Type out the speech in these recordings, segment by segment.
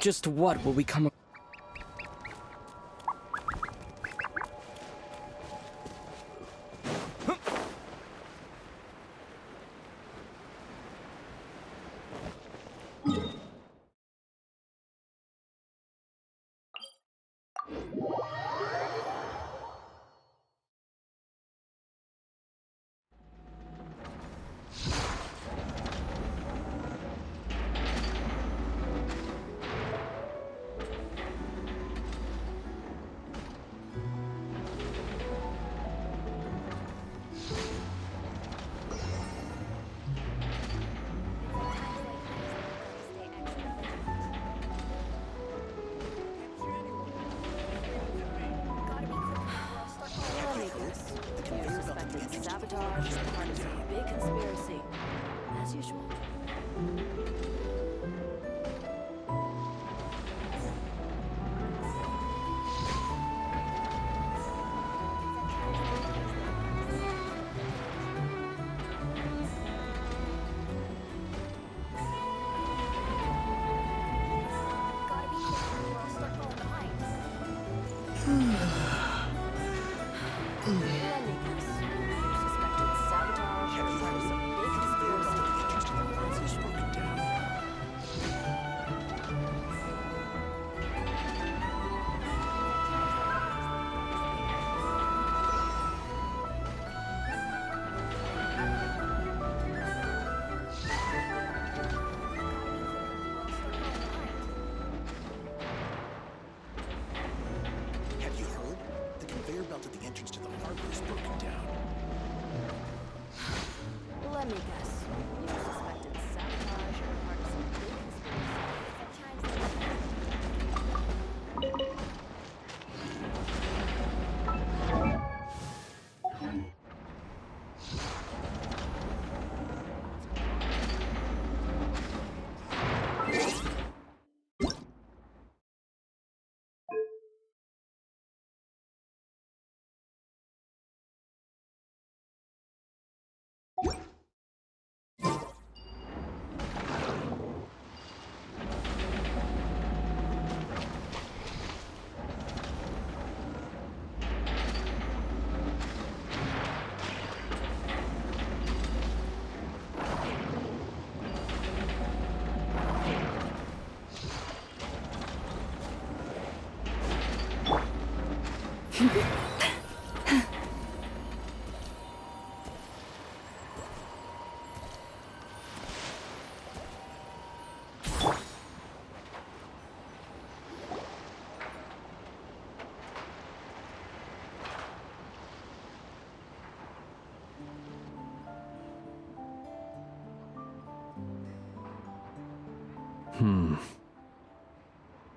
Just what will we come? Sabotage is part of some big conspiracy, as usual. Let me guess. You suspected sabotage or part of some big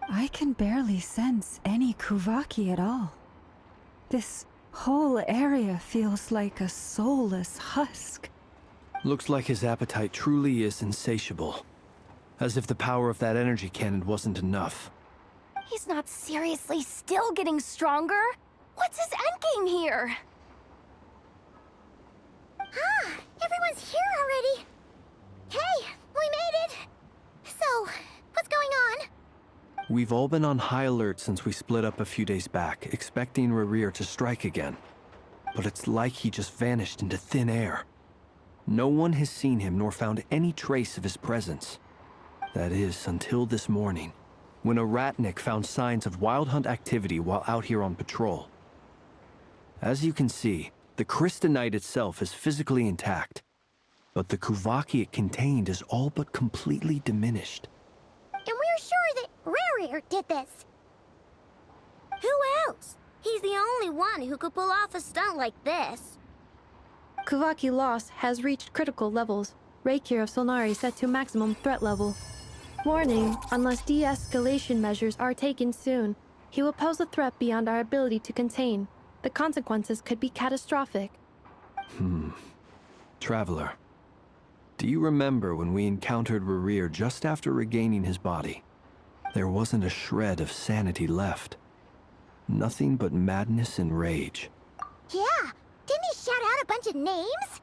I can barely sense any Kuvaki at all. This whole area feels like a soulless husk. Looks like his appetite truly is insatiable. As if the power of that energy cannon wasn't enough. He's not seriously still getting stronger? What's his endgame here? Ah, everyone's here already. Hey, we made it. So, what's going on? We've all been on high alert since we split up a few days back, expecting Rerir to strike again. But it's like he just vanished into thin air. No one has seen him nor found any trace of his presence. That is, until this morning, when a ratnik found signs of wild hunt activity while out here on patrol. As you can see, the crystalline itself is physically intact, but the Kuvaki it contained is all but completely diminished. And we're sure that Rerir did this. Who else? He's the only one who could pull off a stunt like this. Kuvaki loss has reached critical levels. Reikir of Solnari set to maximum threat level. Warning, unless de-escalation measures are taken soon, he will pose a threat beyond our ability to contain. The consequences could be catastrophic. Traveler, do you remember when we encountered Rerir just after regaining his body? There wasn't a shred of sanity left. Nothing but madness and rage. Yeah, didn't he shout out a bunch of names?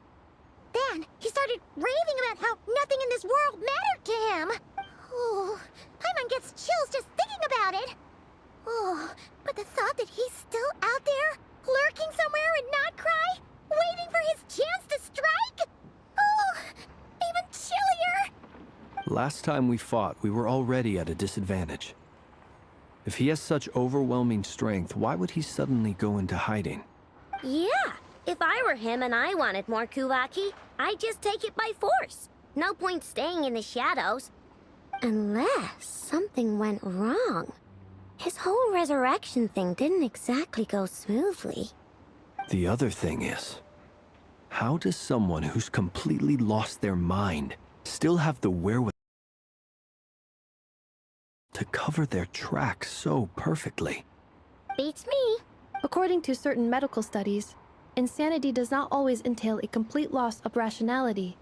Then he started raving about how nothing in this world mattered to him. Oh, Paimon gets chills just thinking about it. Oh, but the thought that he's still out there, lurking somewhere in Notcry, waiting for his chance to strike? Oh, even chillier. Last time we fought, we were already at a disadvantage. If he has such overwhelming strength, why would he suddenly go into hiding? Yeah, if I were him and I wanted more Kuvaki, I'd just take it by force. No point staying in the shadows. Unless something went wrong. His whole resurrection thing didn't exactly go smoothly. The other thing is, how does someone who's completely lost their mind still have the wherewithal to cover their tracks so perfectly? Beats me. According to certain medical studies, insanity does not always entail a complete loss of rationality.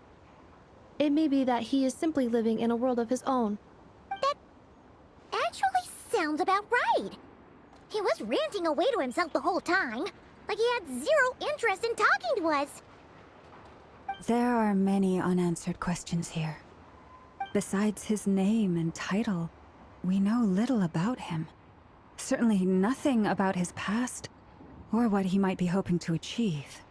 It may be that he is simply living in a world of his own. That actually sounds about right. He was ranting away to himself the whole time, like he had zero interest in talking to us. There are many unanswered questions here. Besides his name and title, we know little about him. Certainly nothing about his past, or what he might be hoping to achieve.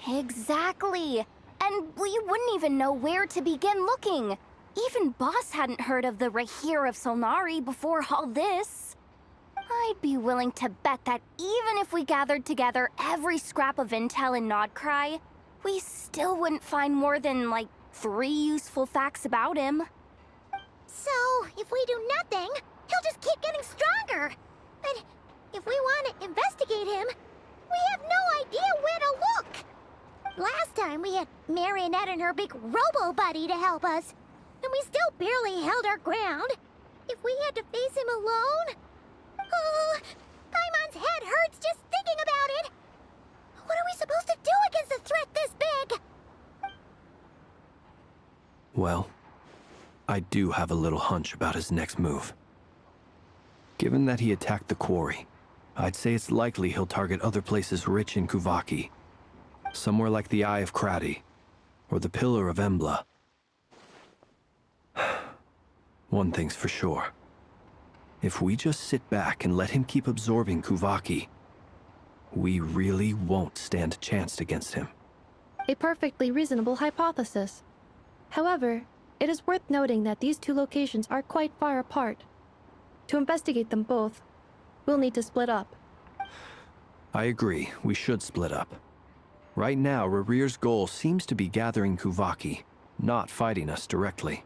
Exactly. And we wouldn't even know where to begin looking. Even Boss hadn't heard of the Reikir of Solnari before all this. I'd be willing to bet that even if we gathered together every scrap of intel in Nodcry, we still wouldn't find more than, like, 3 useful facts about him. So, if we do nothing, he'll just keep getting stronger. But if we want to investigate him, we have no idea where to look. Last time we had Marionette and her big robo-buddy to help us, and we still barely held our ground. If we had to face him alone... Oh, Paimon's head hurts just thinking about it. What are we supposed to do against a threat this big? Well, I do have a little hunch about his next move. Given that he attacked the quarry, I'd say it's likely he'll target other places rich in Kuvaki. Somewhere like the Eye of Krati, or the Pillar of Embla. One thing's for sure. If we just sit back and let him keep absorbing Kuvaki, we really won't stand a chance against him. A perfectly reasonable hypothesis. However, it is worth noting that these two locations are quite far apart. To investigate them both, we'll need to split up. I agree, we should split up. Right now, Rerir's goal seems to be gathering Kuvaki, not fighting us directly.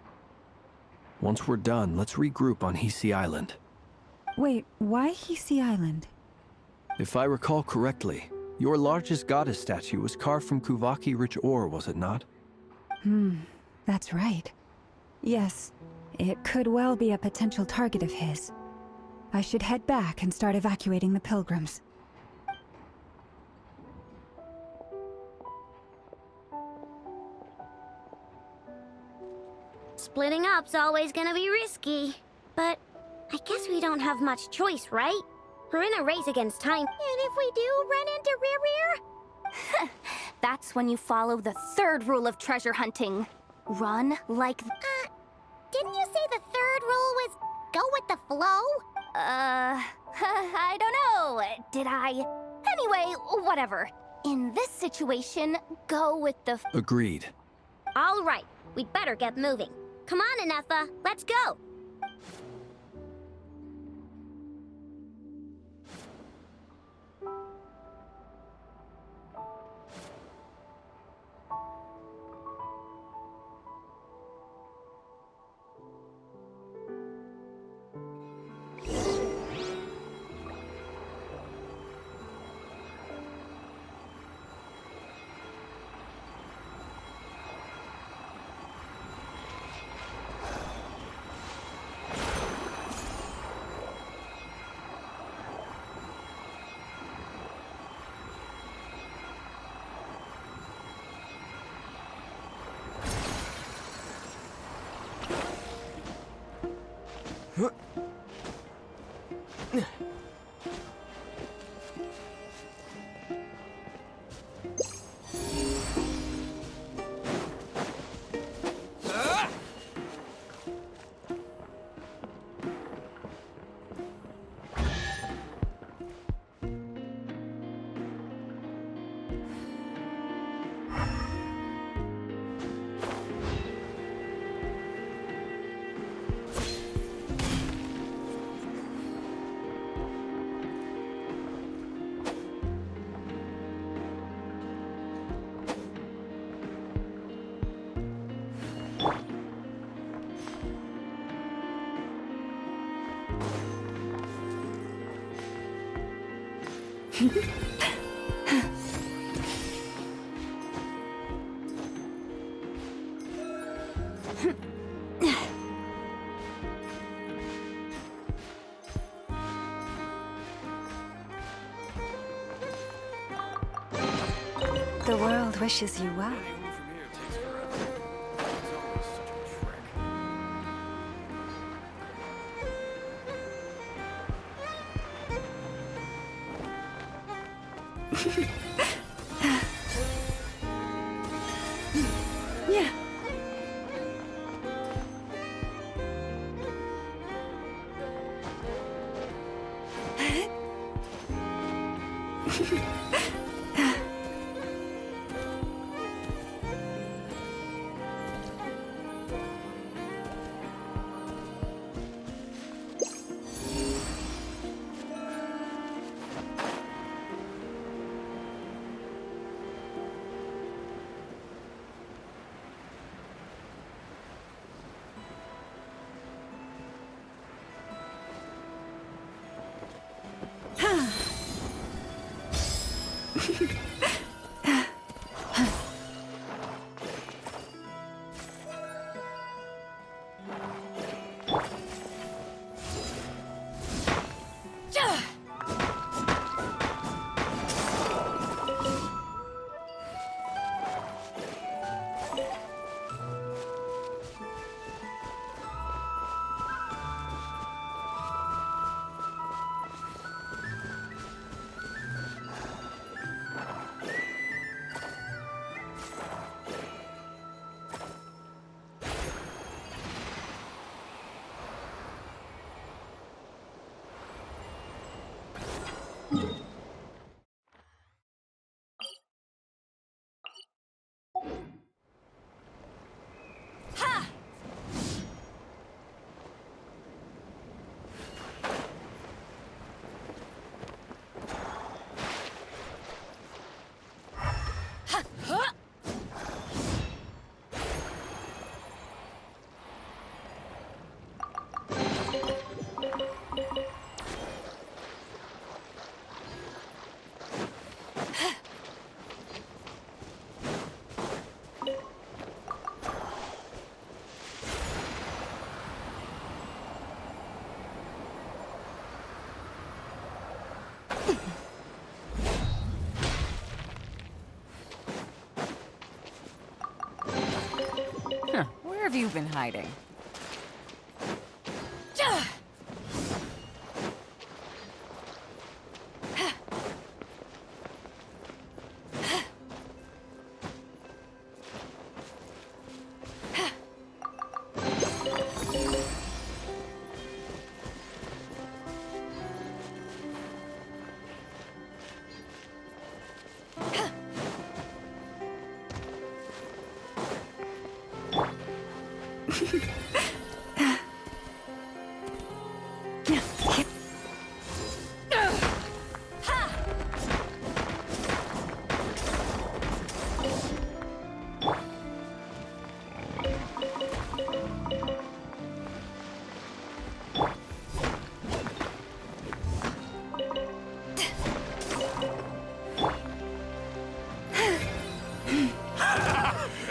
Once we're done, let's regroup on Hisi Island. Wait, why Hisi Island? If I recall correctly, your largest goddess statue was carved from Kuvaki-rich ore, was it not? That's right. Yes, it could well be a potential target of his. I should head back and start evacuating the pilgrims. Splitting up's always gonna be risky, but I guess we don't have much choice, right? We're in a race against time. And if we do run into Rear? That's when you follow the third rule of treasure hunting. Run like... Didn't you say the third rule was go with the flow? I don't know. Did I? Anyway, whatever. In this situation, go with the... Agreed. All right, we'd better get moving. Come on, Anetha, let's go. The world wishes you well. Yeah. Where have you been hiding?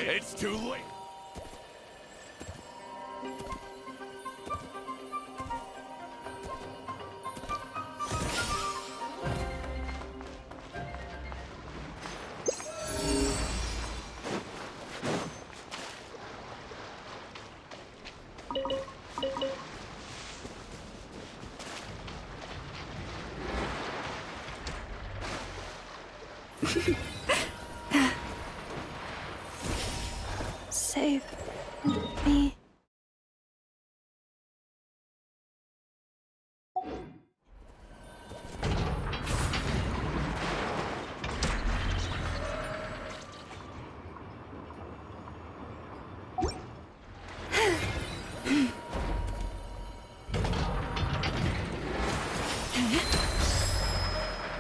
It's too late. Save me.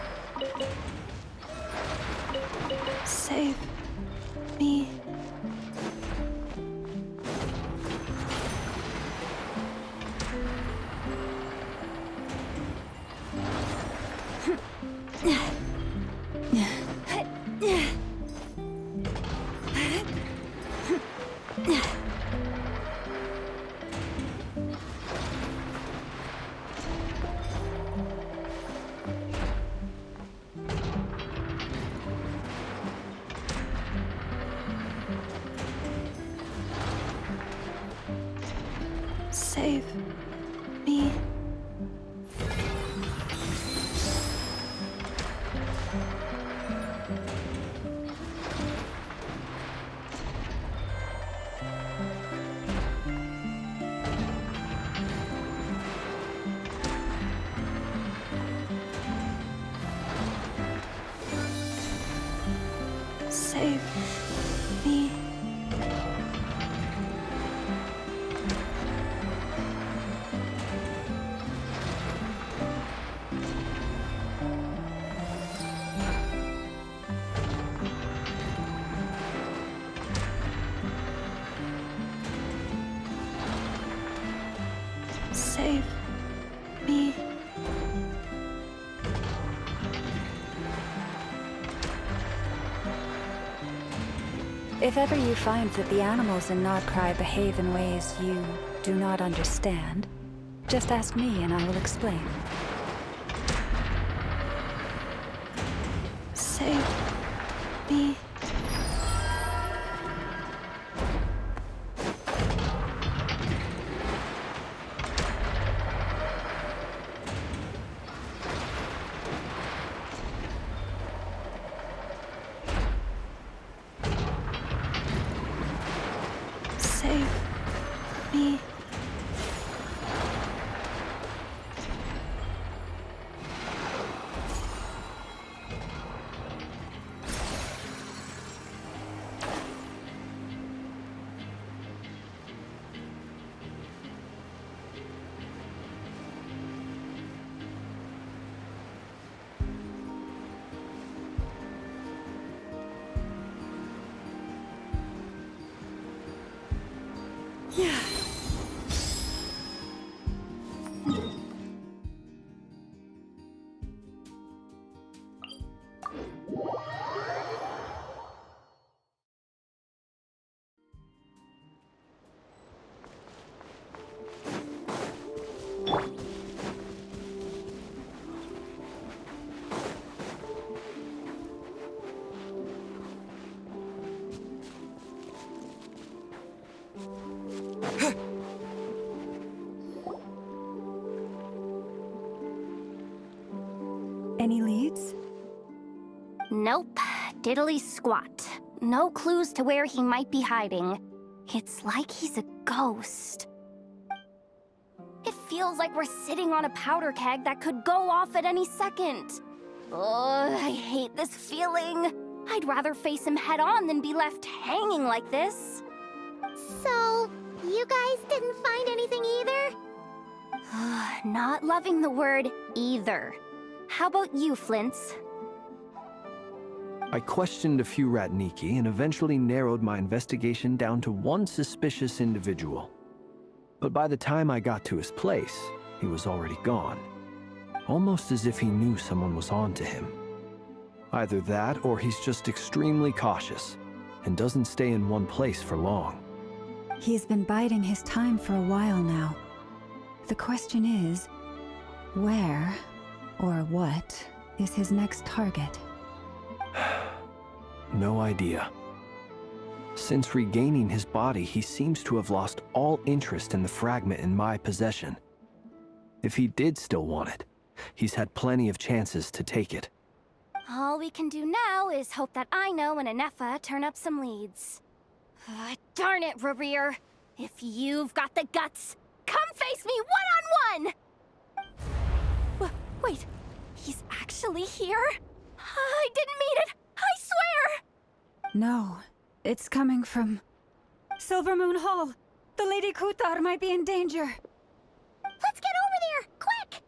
Save me. Save me. Save me. Save me. If ever you find that the animals in Nodcry behave in ways you do not understand, just ask me and I will explain. Save me. Save me. Any leads? Nope. Diddly squat. No clues to where he might be hiding. It's like he's a ghost. It feels like we're sitting on a powder keg that could go off at any second. Ugh, I hate this feeling. I'd rather face him head on than be left hanging like this. So, You guys didn't find anything either? Not loving the word either. How about you, Flint's? I questioned a few Ratniki and eventually narrowed my investigation down to one suspicious individual. But by the time I got to his place, he was already gone. Almost as if he knew someone was on to him. Either that, or he's just extremely cautious and doesn't stay in one place for long. He's been biding his time for a while now. The question is, where or what is his next target? No idea. Since regaining his body, he seems to have lost all interest in the fragment in my possession. If he did still want it, he's had plenty of chances to take it. All we can do now is hope that Ino and Anefa turn up some leads. Darn it, Rerir! If you've got the guts, come face me one-on-one! Wait, he's actually here? I didn't mean it! I swear! No, it's coming from Silver Moon Hall. The Lady Kutar might be in danger. Let's get over there, quick!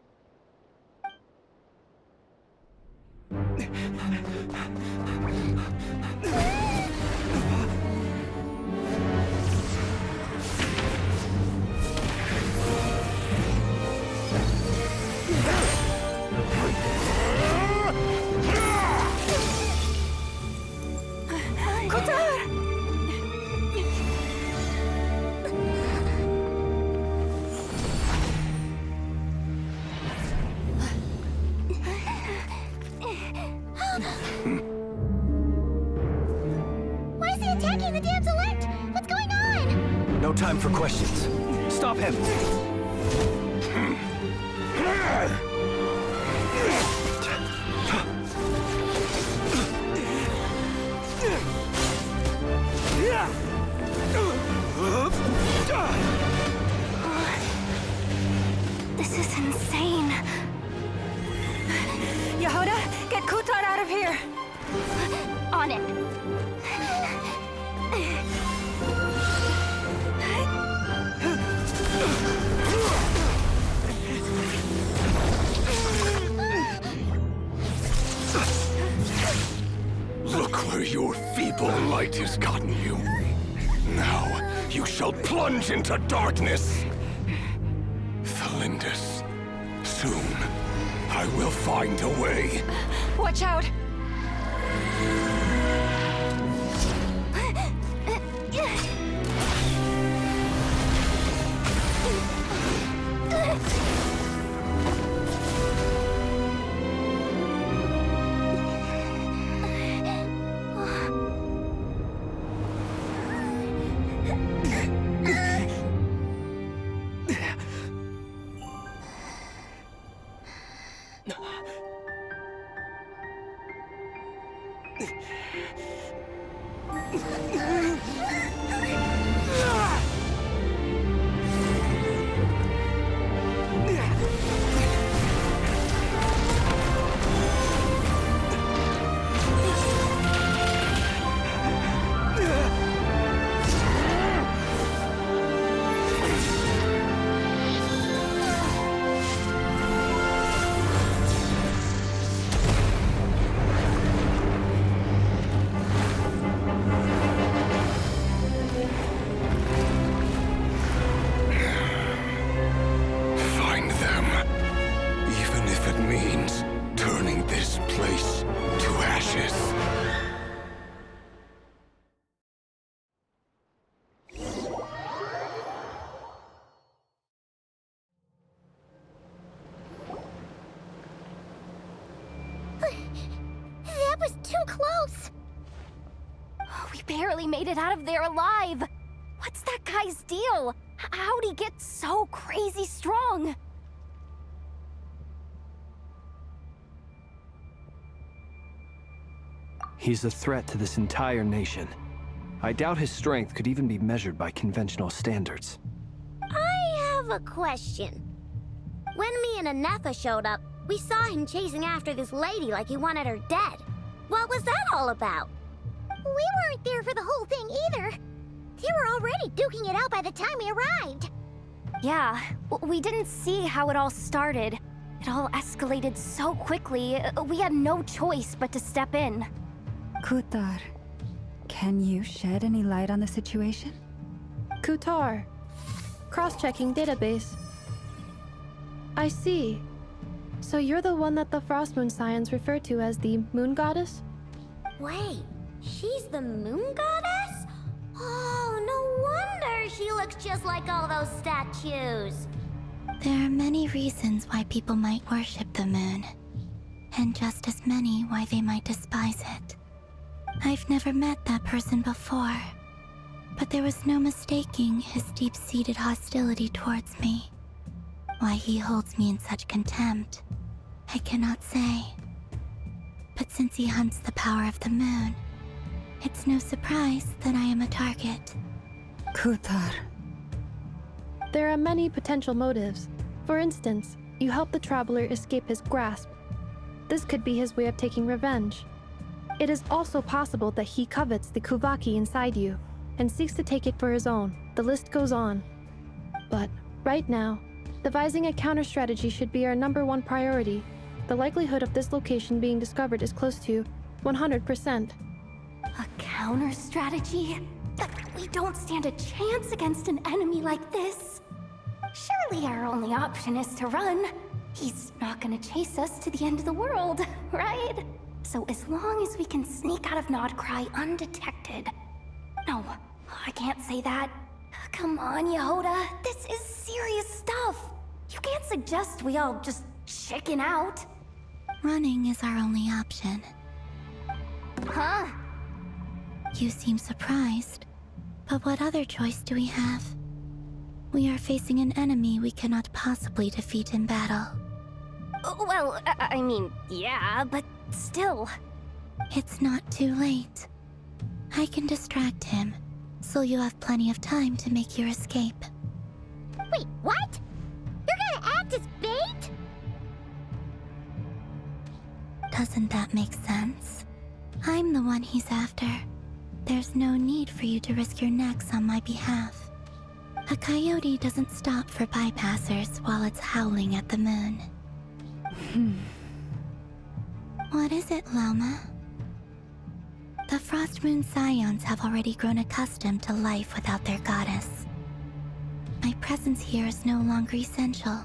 Why is he attacking the damsel elect? What's going on? No time for questions. Stop him! This is insane. Yehoda, get Kutar out of here! On it. Look where your feeble light has gotten you. Now, you shall plunge into darkness. Thalindus, soon, I will find a way. Watch out! Find them. Even if it means turning this place to ashes. That was too close! We barely made it out of there alive. What's that guy's deal? How'd he get so crazy strong? He's a threat to this entire nation. I doubt his strength could even be measured by conventional standards. I have a question. When me and Anefa showed up, we saw him chasing after this lady like he wanted her dead. What was that all about? We weren't there for the whole thing either. They were already duking it out by the time we arrived. Yeah, we didn't see how it all started. It all escalated so quickly, we had no choice but to step in. Kutar, can you shed any light on the situation? Kutar. Cross-checking database. I see. So you're the one that the Frost Moon Scions refer to as the Moon Goddess? Wait, she's the moon goddess? Oh, no wonder she looks just like all those statues. There are many reasons why people might worship the moon, and just as many why they might despise it. I've never met that person before, but there was no mistaking his deep-seated hostility towards me. Why he holds me in such contempt, I cannot say. But since he hunts the power of the moon, it's no surprise that I am a target. Kutar. There are many potential motives. For instance, you help the traveler escape his grasp. This could be his way of taking revenge. It is also possible that he covets the Kuvaki inside you and seeks to take it for his own. The list goes on. But right now, devising a counter-strategy should be our #1 priority. The likelihood of this location being discovered is close to 100%. A counter strategy? But we don't stand a chance against an enemy like this. Surely our only option is to run. He's not gonna chase us to the end of the world, right? So as long as we can sneak out of Nodcry undetected. No, I can't say that. Come on, Yehoda. This is serious stuff. You can't suggest we all just chicken out. Running is our only option. Huh? You seem surprised. But what other choice do we have? We are facing an enemy we cannot possibly defeat in battle. Well, I mean, yeah, but still. It's not too late. I can distract him, so you have plenty of time to make your escape. Wait, what? You're gonna act as bait? Doesn't that make sense? I'm the one he's after. There's no need for you to risk your necks on my behalf. A coyote doesn't stop for bypassers while it's howling at the moon. What is it, Loma? The Frost Moon Scions have already grown accustomed to life without their goddess. My presence here is no longer essential,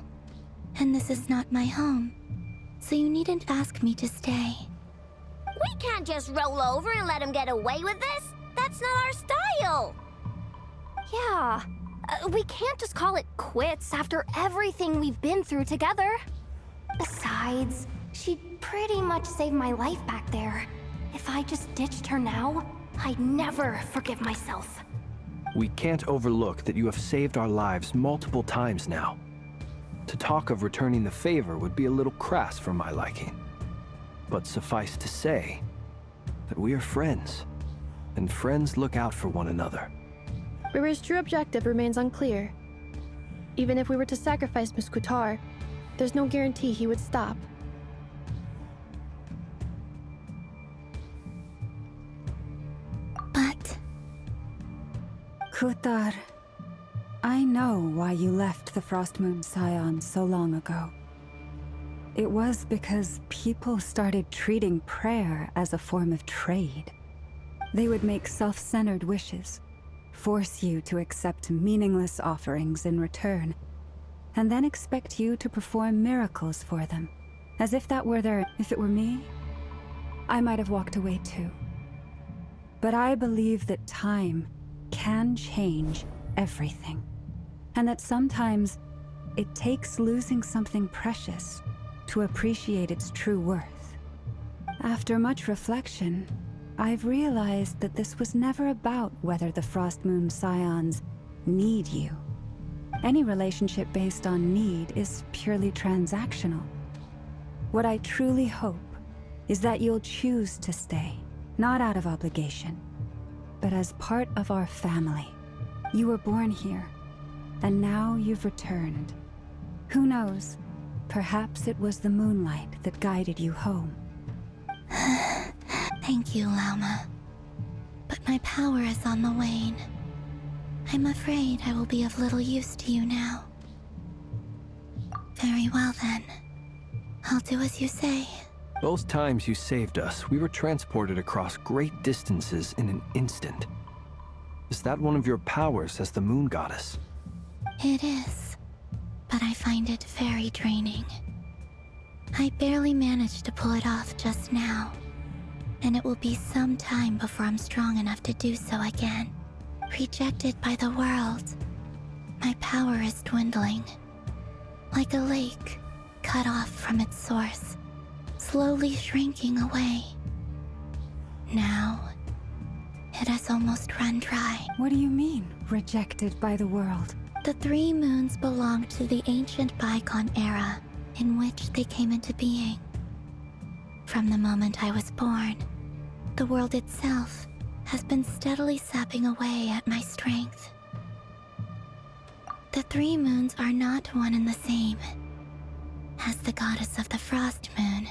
and this is not my home, so you needn't ask me to stay. We can't just roll over and let him get away with this. That's not our style. Yeah. We can't just call it quits after everything we've been through together. Besides, she pretty much saved my life back there. If I just ditched her now, I'd never forgive myself. We can't overlook that you have saved our lives multiple times now. To talk of returning the favor would be a little crass for my liking. But suffice to say that we are friends, and friends look out for one another. Rira's true objective remains unclear. Even if we were to sacrifice Miss Kutar, there's no guarantee he would stop. But Kutar, I know why you left the Frost Moon Scions so long ago. It was because people started treating prayer as a form of trade. They would make self-centered wishes, force you to accept meaningless offerings in return, and then expect you to perform miracles for them, as if that were their... If it were me, I might have walked away too. But I believe that time can change everything, and that sometimes it takes losing something precious to appreciate its true worth. After much reflection, I've realized that this was never about whether the Frost Moon Scions need you. Any relationship based on need is purely transactional. What I truly hope is that you'll choose to stay, not out of obligation, but as part of our family. You were born here, and now you've returned. Who knows? Perhaps it was the moonlight that guided you home. thank you, Lauma. But my power is on the wane. I'm afraid I will be of little use to you now. Very well then. I'll do as you say. Both times you saved us, we were transported across great distances in an instant. Is that one of your powers as the Moon Goddess? It is, but I find it very draining. I barely managed to pull it off just now, and it will be some time before I'm strong enough to do so again. Rejected by the world, my power is dwindling. Like a lake, cut off from its source, slowly shrinking away. Now, it has almost run dry. What do you mean, rejected by the world? The 3 moons belonged to the ancient bygone era in which they came into being. From the moment I was born, the world itself has been steadily sapping away at my strength. The 3 moons are not one and the same. As the goddess of the Frost Moon,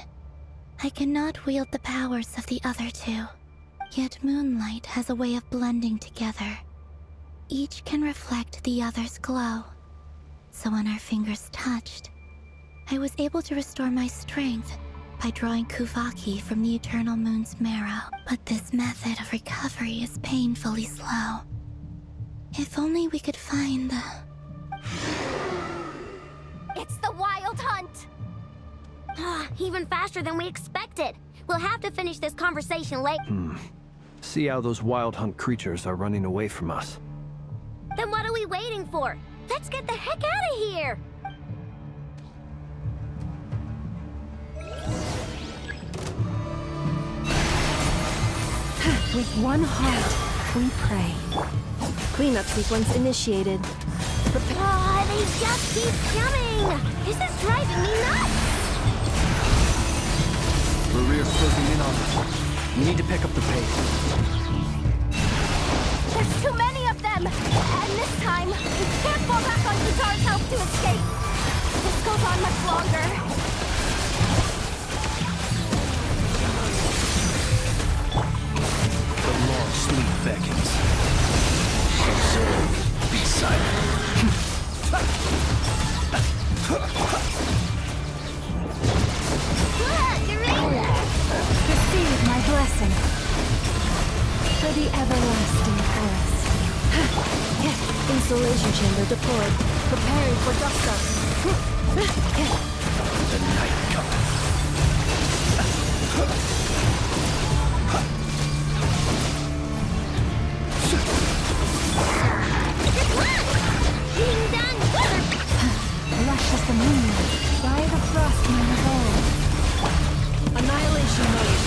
I cannot wield the powers of the other 2. Yet moonlight has a way of blending together. Each can reflect the other's glow. So when our fingers touched, I was able to restore my strength by drawing Kuvaki from the eternal moon's marrow. But this method of recovery is painfully slow. If only we could find the... It's the Wild Hunt! Even faster than we expected. We'll have to finish this conversation later. See how those Wild Hunt creatures are running away from us. Then what are we waiting for? Let's get the heck out of here! With one heart, we pray. Cleanup sequence initiated. They just keep coming! This is driving me nuts! Rear's closing in on us. We need to pick up the pace. There's too many of them! And this time, we can't fall back on Guitar's help to escape! This goes on much longer. The long sleep beckons. Observe. Be silent. Receive my blessing. For the everlasting forest. Installation chamber deployed. Preparing for dust up. The night cometh. Ding dong! Lush as the moonlight, by the frost moon of old. Annihilation mode.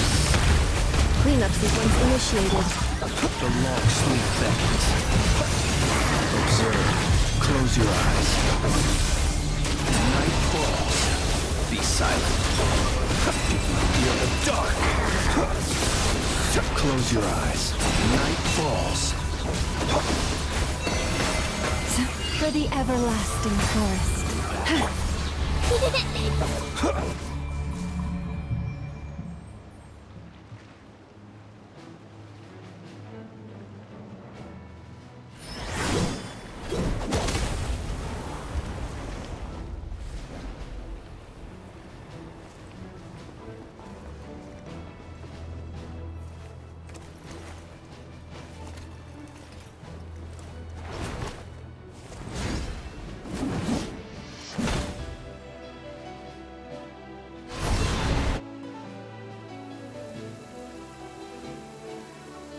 Cleanup sequence initiated. The long sleep beckons. Observe. Close your eyes. Night falls. Be silent. You're the dark. Close your eyes. Night falls. For the everlasting forest.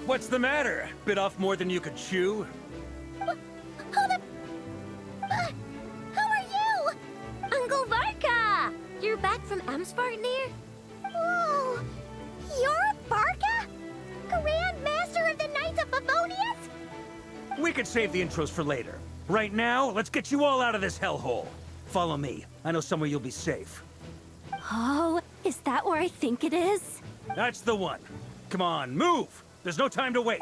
What's the matter? Bit off more than you could chew? Who are you? Uncle Varka! You're back from Amspartnir? Whoa! You're Varka? Grand Master of the Knights of Favonius? We could save the intros for later. Right now, let's get you all out of this hellhole. Follow me. I know somewhere you'll be safe. Oh, is that where I think it is? That's the one. Come on, move! There's no time to wait.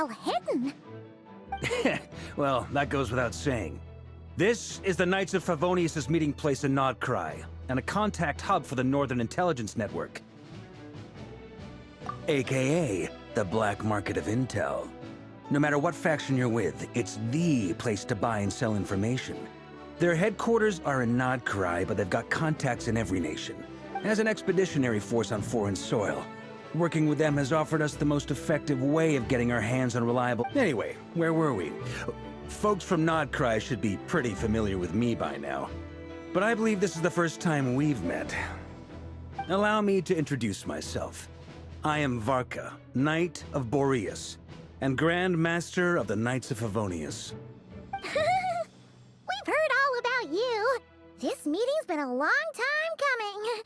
well hidden. Well, that goes without saying. This is the Knights of Favonius' meeting place in Nodcry, and a contact hub for the Northern Intelligence Network. AKA, the black market of intel. No matter what faction you're with, it's the place to buy and sell information. Their headquarters are in Nodcry, but they've got contacts in every nation. As an expeditionary force on foreign soil, working with them has offered us the most effective way of getting our hands on reliable... Anyway, where were we? Folks from Nodcry should be pretty familiar with me by now. But I believe this is the first time we've met. Allow me to introduce myself. I am Varka, Knight of Boreas, and Grand Master of the Knights of Favonius. We've heard all about you. This meeting's been a long time coming.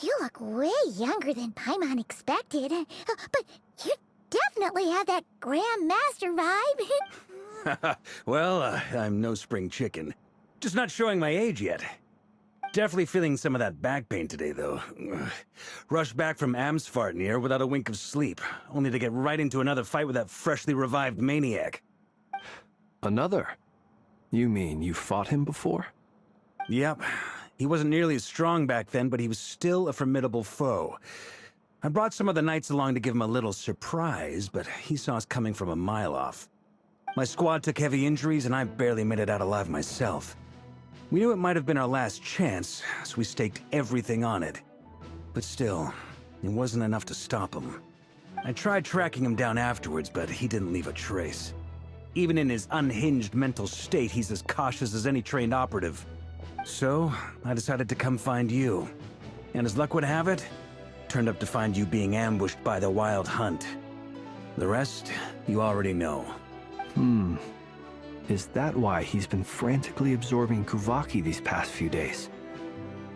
You look way younger than Paimon expected. But you definitely have that Grand Master vibe. Well, I'm no spring chicken. Just not showing my age yet. Definitely feeling some of that back pain today, though. Rushed back from Amsfartnir without a wink of sleep, only to get right into another fight with that freshly revived maniac. Another? You mean you fought him before? Yep. He wasn't nearly as strong back then, but he was still a formidable foe. I brought some of the knights along to give him a little surprise, but he saw us coming from a mile off. My squad took heavy injuries, and I barely made it out alive myself. We knew it might have been our last chance, so we staked everything on it. But still, it wasn't enough to stop him. I tried tracking him down afterwards, but he didn't leave a trace. Even in his unhinged mental state, he's as cautious as any trained operative. So, I decided to come find you. And as luck would have it, turned up to find you being ambushed by the Wild Hunt. The rest, you already know. Is that why he's been frantically absorbing Kuvaki these past few days?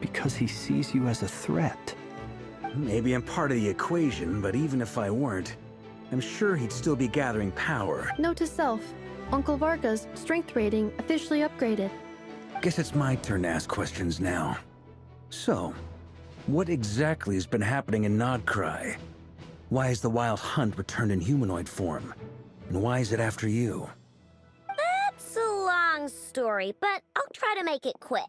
Because he sees you as a threat? Maybe I'm part of the equation, but even if I weren't, I'm sure he'd still be gathering power. Note to self, Uncle Varka's strength rating officially upgraded. Guess it's my turn to ask questions now. So, what exactly has been happening in Nodcry? Why has the Wild Hunt returned in humanoid form? And why is it after you? It's a long story, but I'll try to make it quick.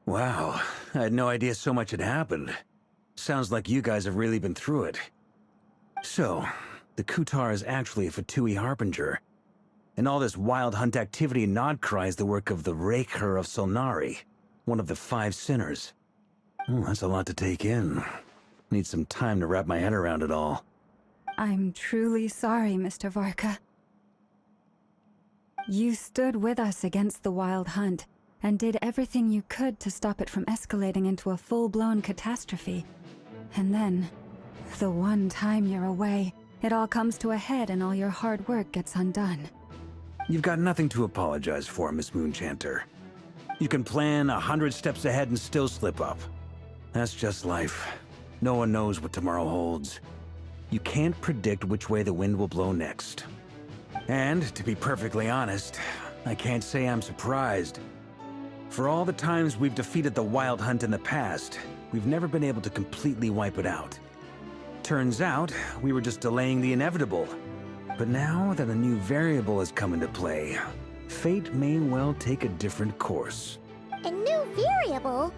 Wow, I had no idea so much had happened. Sounds like you guys have really been through it. So, the Kutar is actually a Fatui Harbinger. And all this Wild Hunt activity in Nodcry is the work of the Raker of Solnari, one of the 5 sinners. Oh, that's a lot to take in. Need some time to wrap my head around it all. I'm truly sorry, Mr. Varka. You stood with us against the Wild Hunt, and did everything you could to stop it from escalating into a full-blown catastrophe. And then, the one time you're away, it all comes to a head and all your hard work gets undone. You've got nothing to apologize for, Miss Moonchanter. You can plan 100 steps ahead and still slip up. That's just life. No one knows what tomorrow holds. You can't predict which way the wind will blow next. And, to be perfectly honest, I can't say I'm surprised. For all the times we've defeated the Wild Hunt in the past, we've never been able to completely wipe it out. Turns out, we were just delaying the inevitable. But now that a new variable has come into play, fate may well take a different course. A new variable?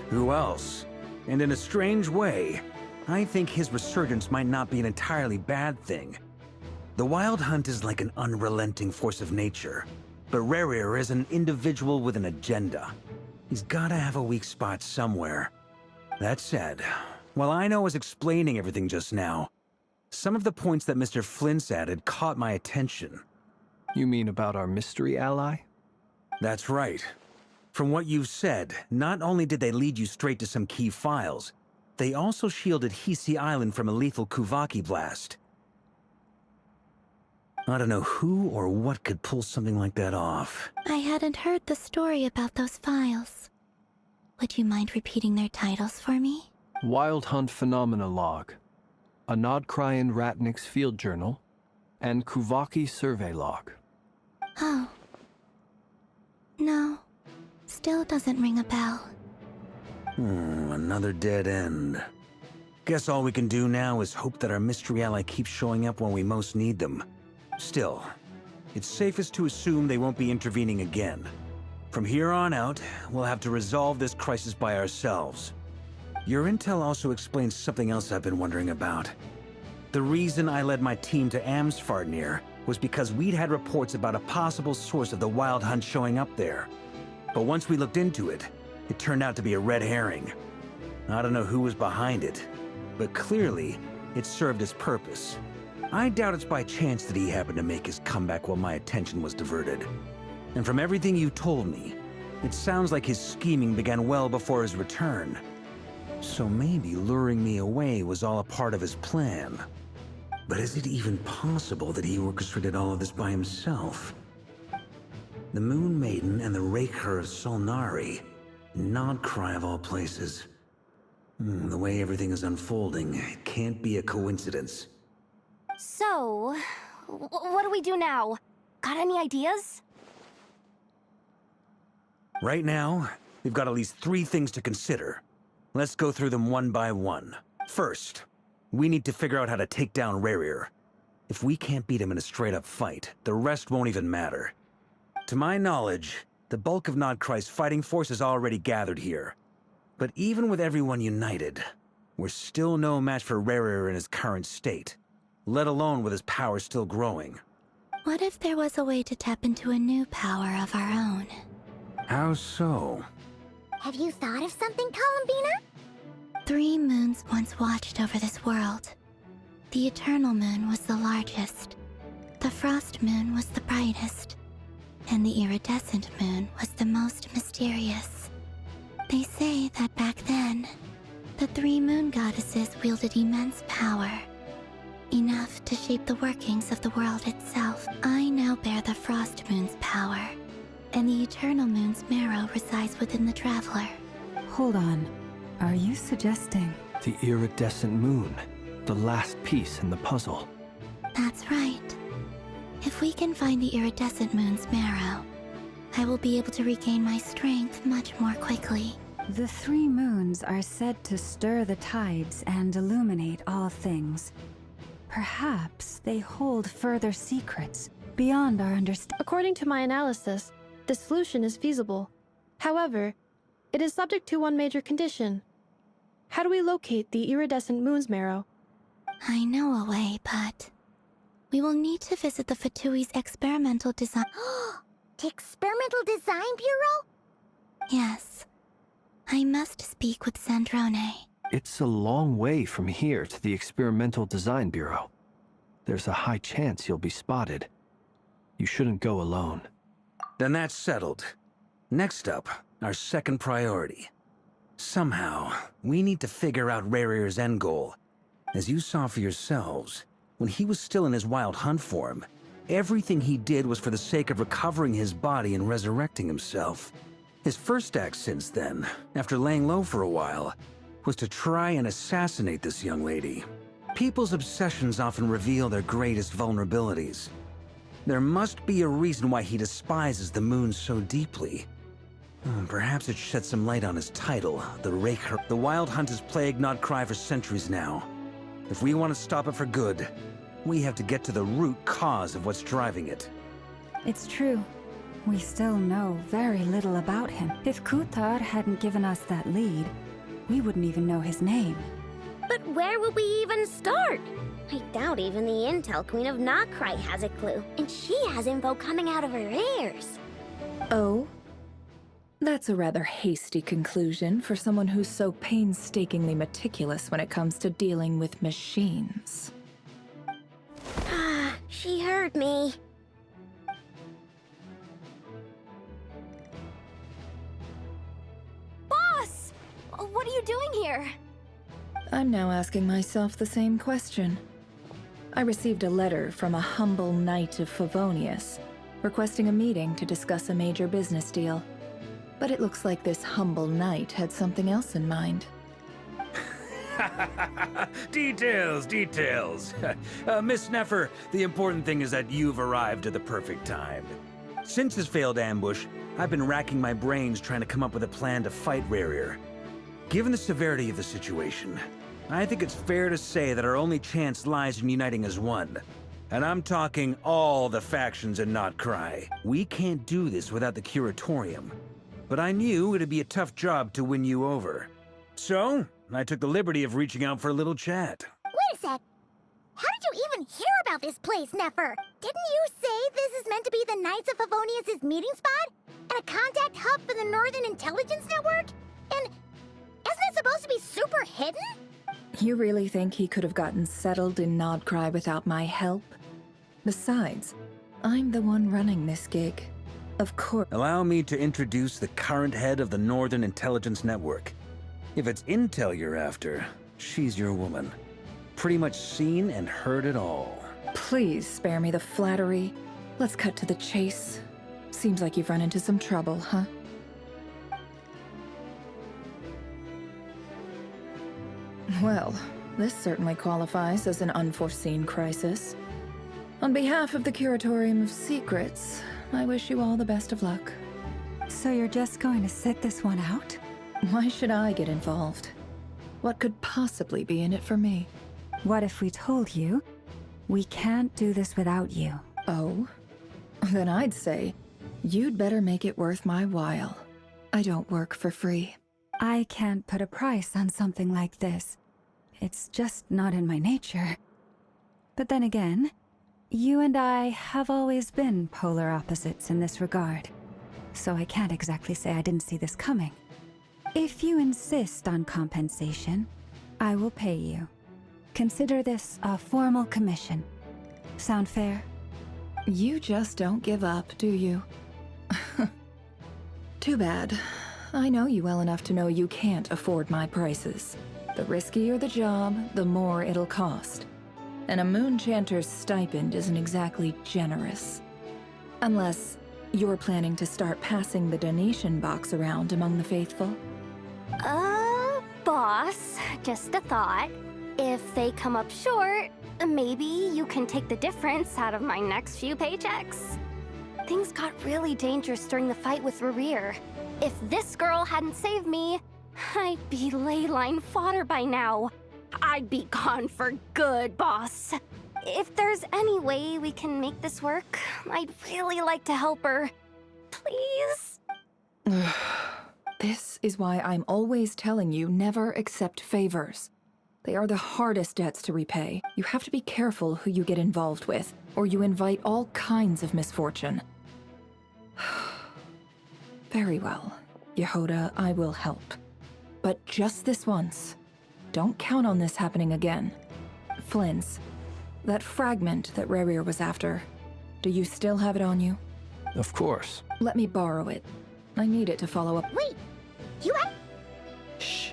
Who else? And in a strange way, I think his resurgence might not be an entirely bad thing. The Wild Hunt is like an unrelenting force of nature, but Rerir is an individual with an agenda. He's gotta have a weak spot somewhere. That said, while I was explaining everything just now, some of the points that Mr. Flint's added caught my attention. You mean about our mystery ally? That's right. From what you've said, not only did they lead you straight to some key files, they also shielded Hisi Island from a lethal Kuvaki blast. I don't know who or what could pull something like that off. I hadn't heard the story about those files. Would you mind repeating their titles for me? Wild Hunt Phenomena Log, a Nodcryan Ratnik's Field Journal, and Kuvaki Survey Log. Oh. No. Still doesn't ring a bell. Another dead end. Guess all we can do now is hope that our mystery ally keeps showing up when we most need them. Still, it's safest to assume they won't be intervening again. From here on out, we'll have to resolve this crisis by ourselves. Your intel also explains something else I've been wondering about. The reason I led my team to Amsfarnir was because we'd had reports about a possible source of the Wild Hunt showing up there. But once we looked into it, it turned out to be a red herring. I don't know who was behind it, but clearly, it served its purpose. I doubt it's by chance that he happened to make his comeback while my attention was diverted. And from everything you told me, it sounds like his scheming began well before his return. So maybe luring me away was all a part of his plan. But is it even possible that he orchestrated all of this by himself? The Moon Maiden and the Raker of Solnari. Nodcry of all places. The way everything is unfolding, it can't be a coincidence. So, what do we do now? Got any ideas? Right now, we've got at least 3 things to consider. Let's go through them one by one. First, we need to figure out how to take down Rerir. If we can't beat him in a straight-up fight, the rest won't even matter. To my knowledge, the bulk of Nodcry's fighting force is already gathered here. But even with everyone united, we're still no match for Rerir in his current state, let alone with his power still growing. What if there was a way to tap into a new power of our own? How so? Have you thought of something, Columbina? 3 moons once watched over this world. The Eternal Moon was the largest. The Frost Moon was the brightest. And the Iridescent Moon was the most mysterious. They say that back then, the 3 moon goddesses wielded immense power. Enough to shape the workings of the world itself. I now bear the Frost Moon's power, and the Eternal Moon's marrow resides within the Traveler. Hold on. Are you suggesting... The iridescent moon. The last piece in the puzzle. That's right. If we can find the Iridescent Moon's marrow, I will be able to regain my strength much more quickly. The 3 moons are said to stir the tides and illuminate all things. Perhaps they hold further secrets beyond our understanding. According to my analysis, the solution is feasible. However, it is subject to one major condition. How do we locate the Iridescent Moon's marrow? I know a way, but we will need to visit the Fatui's experimental design. The Experimental Design Bureau? Yes. I must speak with Sandrone. It's a long way from here to the Experimental Design Bureau. There's a high chance you'll be spotted. You shouldn't go alone. Then that's settled. Next up, our second priority. Somehow, we need to figure out Rerir's end goal. As you saw for yourselves, when he was still in his Wild Hunt form, everything he did was for the sake of recovering his body and resurrecting himself. His first act since then, after laying low for a while, was to try and assassinate this young lady. People's obsessions often reveal their greatest vulnerabilities. There must be a reason why he despises the moon so deeply. Perhaps it sheds some light on his title, the Raker. The Wild Hunt has plagued Nodcry for centuries now. If we want to stop it for good, we have to get to the root cause of what's driving it. It's true. We still know very little about him. If Kutar hadn't given us that lead, we wouldn't even know his name. But where would we even start? I doubt even the Intel Queen of Nodcry has a clue, and she has info coming out of her ears. Oh? That's a rather hasty conclusion for someone who's so painstakingly meticulous when it comes to dealing with machines. Ah, she heard me. Boss! What are you doing here? I'm now asking myself the same question. I received a letter from a humble knight of Favonius, requesting a meeting to discuss a major business deal. But it looks like this humble knight had something else in mind. Details, details. Miss Neffer, the important thing is that you've arrived at the perfect time. Since his failed ambush, I've been racking my brains trying to come up with a plan to fight Rerir. Given the severity of the situation, I think it's fair to say that our only chance lies in uniting as one. And I'm talking all the factions in Notcry. We can't do this without the Curatorium. But I knew it'd be a tough job to win you over. So, I took the liberty of reaching out for a little chat. Wait a sec. How did you even hear about this place, Nefer? Didn't you say this is meant to be the Knights of Favonius' meeting spot? And a contact hub for the Northern Intelligence Network? And isn't it supposed to be super hidden? You really think he could have gotten settled in Nodcry without my help? Besides, I'm the one running this gig. Of course. Allow me to introduce the current head of the Northern Intelligence Network. If it's intel you're after, she's your woman. Pretty much seen and heard it all. Please spare me the flattery. Let's cut to the chase. Seems like you've run into some trouble, huh? Well, this certainly qualifies as an unforeseen crisis. On behalf of the Curatorium of Secrets, I wish you all the best of luck. So you're just going to sit this one out? Why should I get involved? What could possibly be in it for me? What if we told you we can't do this without you? Oh? Then I'd say you'd better make it worth my while. I don't work for free. I can't put a price on something like this. It's just not in my nature. But then again, you and I have always been polar opposites in this regard. So I can't exactly say I didn't see this coming. If you insist on compensation, I will pay you. Consider this a formal commission. Sound fair? You just don't give up, do you? Too bad. I know you well enough to know you can't afford my prices. The riskier the job, the more it'll cost. And a Moonchanter's stipend isn't exactly generous. Unless you're planning to start passing the donation box around among the faithful. Boss, just a thought. If they come up short, maybe you can take the difference out of my next few paychecks. Things got really dangerous during the fight with Rerir. If this girl hadn't saved me, I'd be ley line fodder by now. I'd be gone for good, boss. If there's any way we can make this work, I'd really like to help her. Please? This is why I'm always telling you never accept favors. They are the hardest debts to repay. You have to be careful who you get involved with, or you invite all kinds of misfortune. Very well, Yehoda, I will help. But just this once. Don't count on this happening again. Flynn's, that fragment that Rerir was after, do you still have it on you? Of course. Let me borrow it. I need it to follow up. Wait, you have... Shh.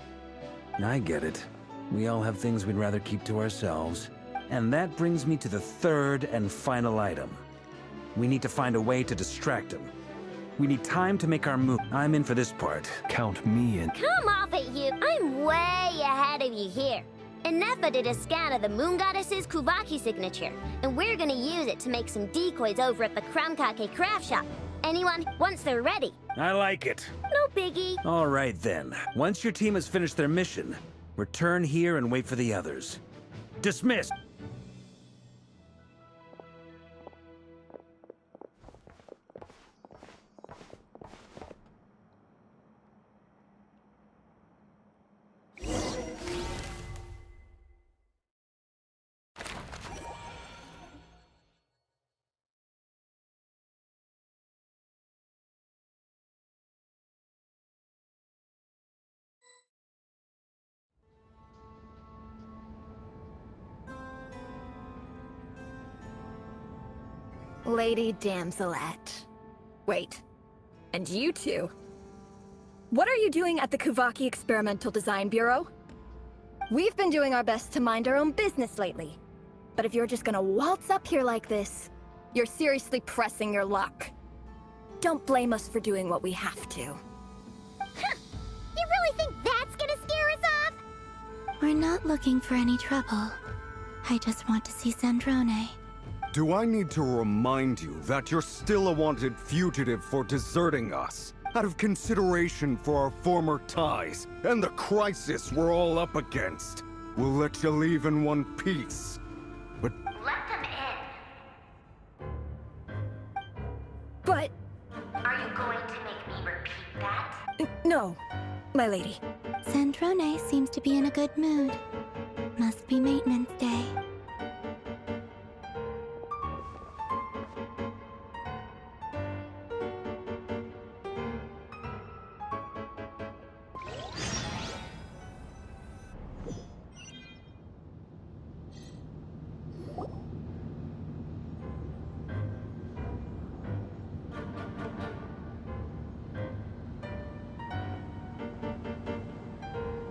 I get it. We all have things we'd rather keep to ourselves. And that brings me to the third and final item. We need to find a way to distract him. We need time to make our move. I'm in for this part. Count me in. Come off it, you! I'm way ahead of you here. And Nefa did a scan of the Moon Goddess's Kuvaki signature, and we're gonna use it to make some decoys over at the Kramkake craft shop. Anyone, once they're ready. I like it. No biggie. All right then. Once your team has finished their mission, return here and wait for the others. Dismissed! Lady Damselette. Wait. And you two? What are you doing at the Kuvaki Experimental Design Bureau? We've been doing our best to mind our own business lately. But if you're just gonna waltz up here like this, you're seriously pressing your luck. Don't blame us for doing what we have to. Huh. You really think that's gonna scare us off? We're not looking for any trouble. I just want to see Zandrone. Do I need to remind you that you're still a wanted fugitive for deserting us? out of consideration for our former ties and the crisis we're all up against. We'll let you leave in one piece. But Let them in. But Are you going to make me repeat that? no, my lady. Sandrone seems to be in a good mood. Must be maintenance day.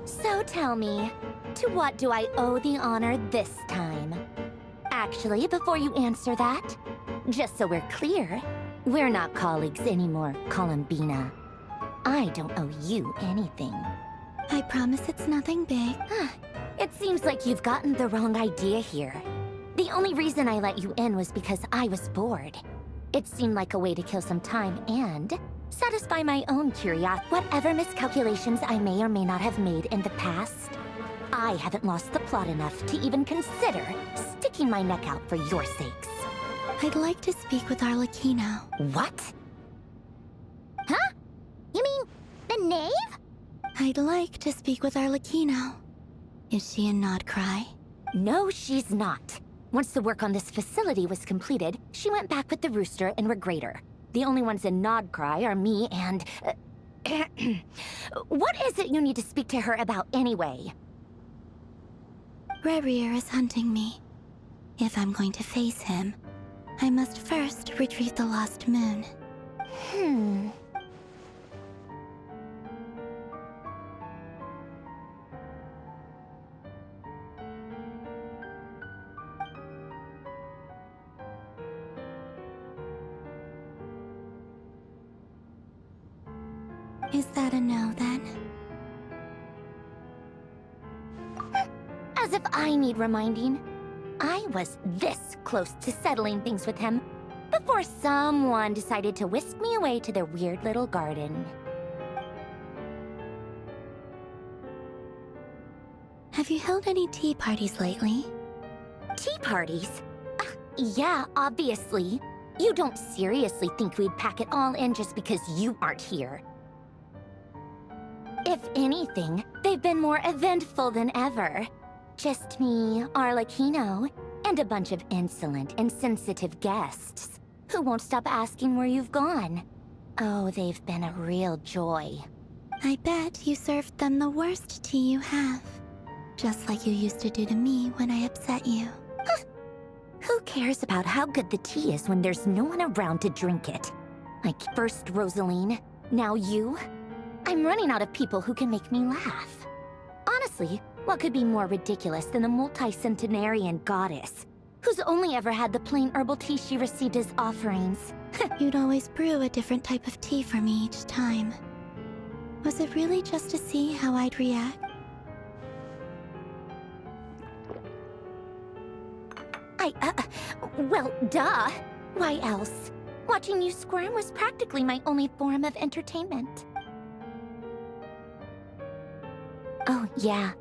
So tell me, to what do I owe the honor this time? Actually, before you answer that, just so we're clear, we're not colleagues anymore, Columbina. I don't owe you anything. I promise it's nothing big. It seems like you've gotten the wrong idea here. The only reason I let you in was because I was bored. It seemed like a way to kill some time and satisfy my own curiosity. Whatever miscalculations I may or may not have made in the past, I haven't lost the plot enough to even consider sticking my neck out for your sakes. I'd like to speak with Arlecchino. What? Huh? You mean the knave? I'd like to speak with Arlecchino. Is she in Nodcry? No, she's not. Once the work on this facility was completed, she went back with the Rooster and Regrator. The only ones in Nodcry are me and... what is it you need to speak to her about anyway? Rerir is hunting me. If I'm going to face him, I must first retrieve the lost moon. Is that a no, then? As if I need reminding. I was this close to settling things with him before someone decided to whisk me away to their weird little garden. Have you held any tea parties lately? Tea parties? Yeah, obviously. You don't seriously think we'd pack it all in just because you aren't here. If anything, they've been more eventful than ever. Just me, Arlecchino, and a bunch of insolent, insensitive guests who won't stop asking where you've gone. Oh, they've been a real joy. I bet you served them the worst tea you have. Just like you used to do to me when I upset you. Who cares about how good the tea is when there's no one around to drink it? Like first Rosaline, now you? I'm running out of people who can make me laugh. Honestly, what could be more ridiculous than a multi-centenarian goddess who's only ever had the plain herbal tea she received as offerings? You'd always brew a different type of tea for me each time. Was it really just to see how I'd react? Well, duh. Why else? Watching you squirm was practically my only form of entertainment. Oh, yeah.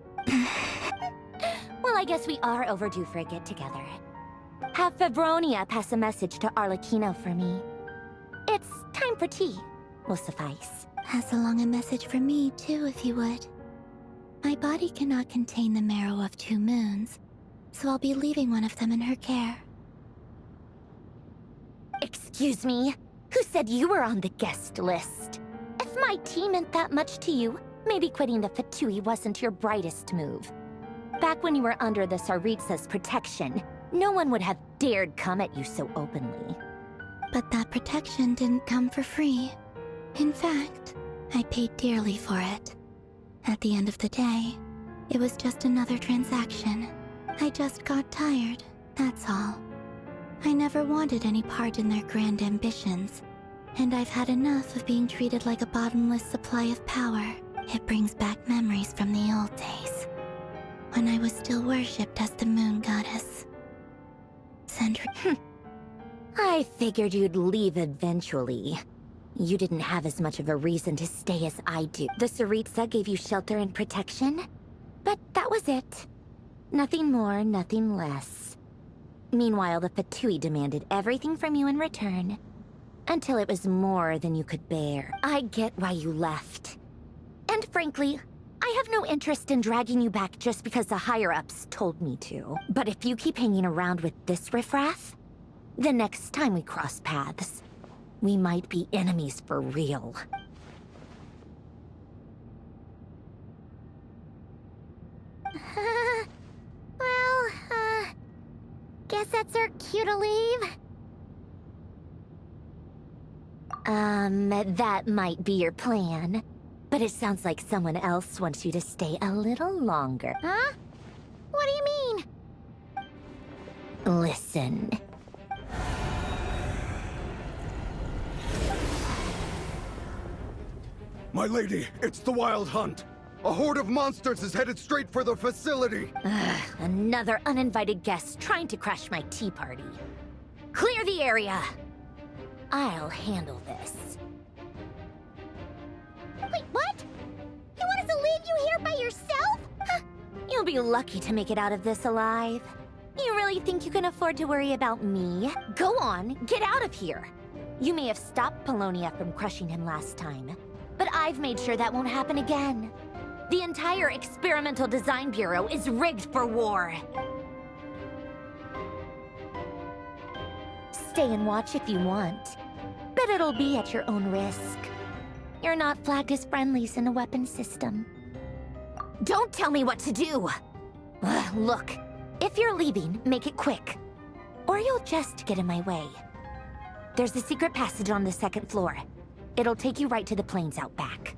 Well, I guess we are overdue for a get-together. Have Favronia pass a message to Arlecchino for me. It's time for tea. Will suffice. Pass along a message for me, too, if you would. My body cannot contain the marrow of 2 moons, so I'll be leaving one of them in her care. Excuse me? Who said you were on the guest list? If my tea meant that much to you, maybe quitting the Fatui wasn't your brightest move. Back when you were under the Tsaritsa's protection, no one would have dared come at you so openly. But that protection didn't come for free. In fact, I paid dearly for it. At the end of the day, it was just another transaction. I just got tired, that's all. I never wanted any part in their grand ambitions, and I've had enough of being treated like a bottomless supply of power. It brings back memories from the old days, when I was still worshipped as the moon goddess. I figured you'd leave eventually. You didn't have as much of a reason to stay as I do. The Tsaritsa gave you shelter and protection, but that was it. Nothing more, nothing less. Meanwhile, the Fatui demanded everything from you in return, until it was more than you could bear. I get why you left. And frankly, I have no interest in dragging you back just because the higher-ups told me to. But if you keep hanging around with this riffraff, the next time we cross paths, we might be enemies for real. Guess that's our cue to leave. That might be your plan. But it sounds like someone else wants you to stay a little longer. Huh? What do you mean? Listen. My lady, it's the Wild Hunt. A horde of monsters is headed straight for the facility. Another uninvited guest trying to crash my tea party. Clear the area. I'll handle this. Wait, what? You want us to leave you here by yourself? Huh. You'll be lucky to make it out of this alive. You really think you can afford to worry about me? Go on, get out of here. You may have stopped Polonia from crushing him last time, but I've made sure that won't happen again. The entire Experimental Design Bureau is rigged for war. Stay and watch if you want, but it'll be at your own risk. You're not flagged as friendlies in the weapon system. Don't tell me what to do! Look, if you're leaving, make it quick. Or you'll just get in my way. There's a secret passage on the second floor. It'll take you right to the plains out back.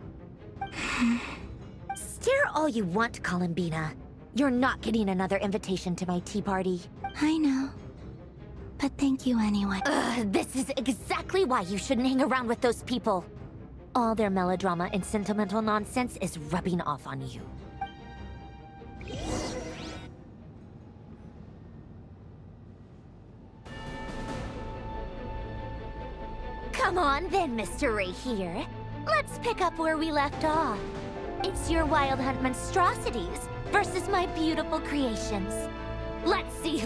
Stare all you want, Columbina. You're not getting another invitation to my tea party. I know. But thank you anyway. This is exactly why you shouldn't hang around with those people. All their melodrama and sentimental nonsense is rubbing off on you. Come on then, Mr. Ray here. Let's pick up where we left off. It's your Wild Hunt monstrosities versus my beautiful creations. Let's see.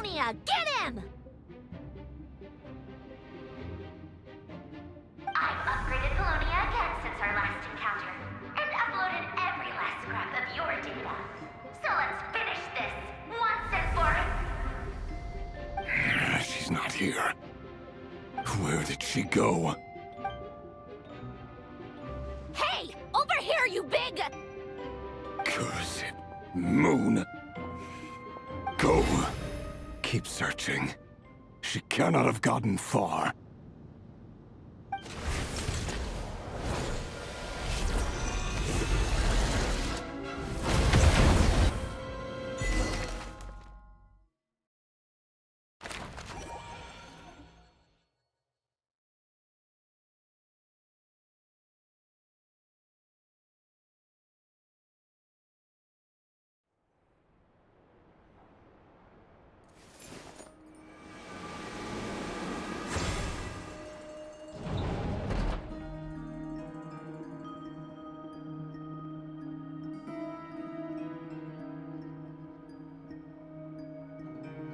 Felonia! Get him! I've upgraded Felonia again since our last encounter, and uploaded every last scrap of your data. So let's finish this, once and for... She's not here. Where did she go? Hey! Over here, you big... Cursed moon. Go. Keep searching. She cannot have gotten far.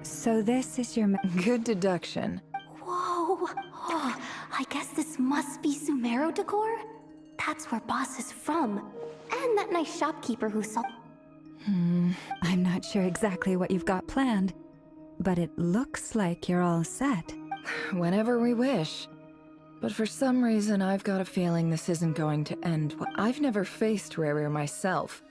So this is your Good deduction. Whoa! Oh, I guess this must be Sumero decor? That's where Boss is from. And that nice shopkeeper who sold... I'm not sure exactly what you've got planned, but it looks like you're all set. Whenever we wish. But for some reason, I've got a feeling this isn't going to end well. I've never faced Rerir myself,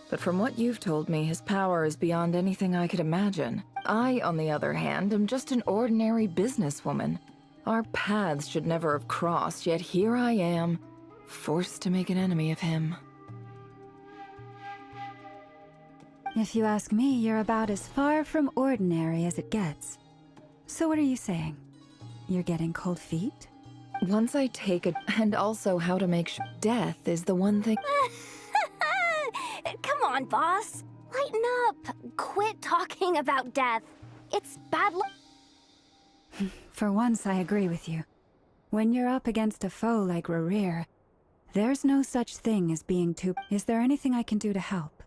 but from what you've told me, his power is beyond anything I could imagine. I, on the other hand, am just an ordinary businesswoman. Our paths should never have crossed, yet here I am, forced to make an enemy of him. If you ask me, you're about as far from ordinary as it gets. So what are you saying? You're getting cold feet? Once I take it, and also how to make sure death is the one thing. Come on, Boss. Lighten up. Quit talking about death. It's bad luck. For once, I agree with you. When you're up against a foe like Rerir, there's no such thing as being too... Is there anything I can do to help?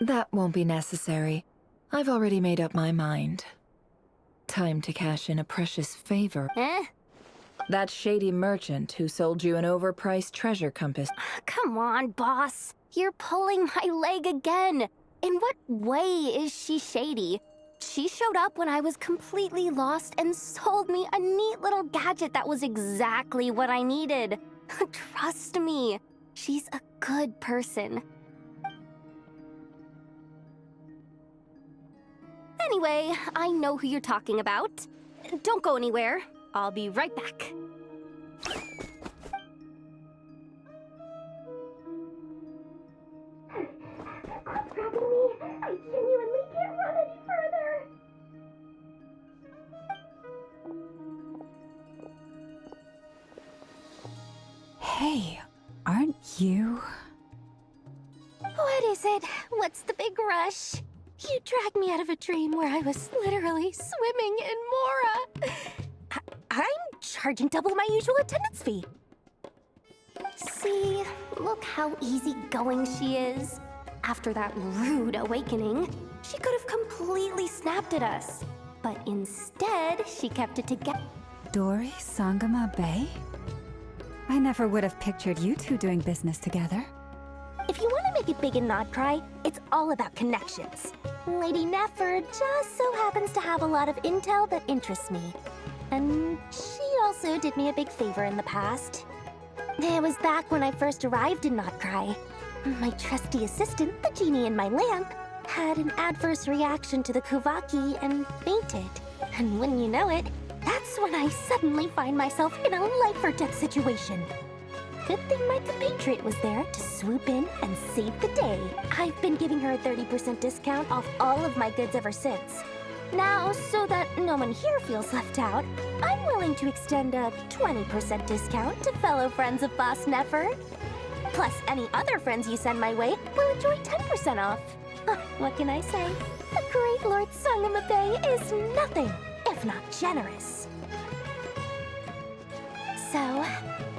That won't be necessary. I've already made up my mind. Time to cash in a precious favor. Eh? That shady merchant who sold you an overpriced treasure compass. Come on, Boss. You're pulling my leg again. In what way is she shady? She showed up when I was completely lost and sold me a neat little gadget that was exactly what I needed. Trust me, she's a good person. Anyway, I know who you're talking about. Don't go anywhere. I'll be right back. I genuinely can't run any further. Hey, aren't you... What is it? What's the big rush? You dragged me out of a dream where I was literally swimming in Mora. I'm charging double my usual attendance fee. See, look how easygoing she is. After that rude awakening, she could have completely snapped at us. But instead, she kept it together. Dori Sangama Bay? I never would have pictured you two doing business together. If you want to make it big and not cry, it's all about connections. Lady Nefer just so happens to have a lot of intel that interests me. And she also did me a big favor in the past. It was back when I first arrived in Not Cry. My trusty assistant, the genie in my lamp, had an adverse reaction to the Kuvaki and fainted. And wouldn't you know it, that's when I suddenly find myself in a life-or-death situation. Good thing my compatriot was there to swoop in and save the day. I've been giving her a 30% discount off all of my goods ever since. Now, so that no one here feels left out, I'm willing to extend a 20% discount to fellow friends of Boss Nefer. Plus, any other friends you send my way will enjoy 10% off. What can I say? The great Lord Sangama Bay is nothing if not generous. So,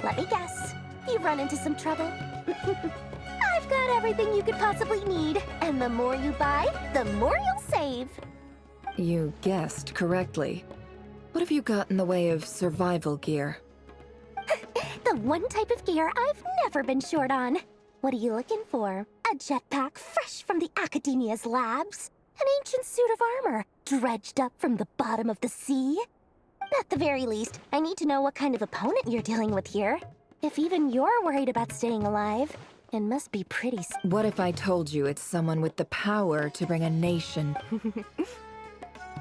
let me guess. You've run into some trouble? I've got everything you could possibly need. And the more you buy, the more you'll save. You guessed correctly. What have you got in the way of survival gear? The one type of gear I've never been short on. What are you looking for? A jetpack fresh from the Academia's labs? An ancient suit of armor dredged up from the bottom of the sea? At the very least, I need to know what kind of opponent you're dealing with here. If even you're worried about staying alive, it must be pretty What if I told you it's someone with the power to bring a nation?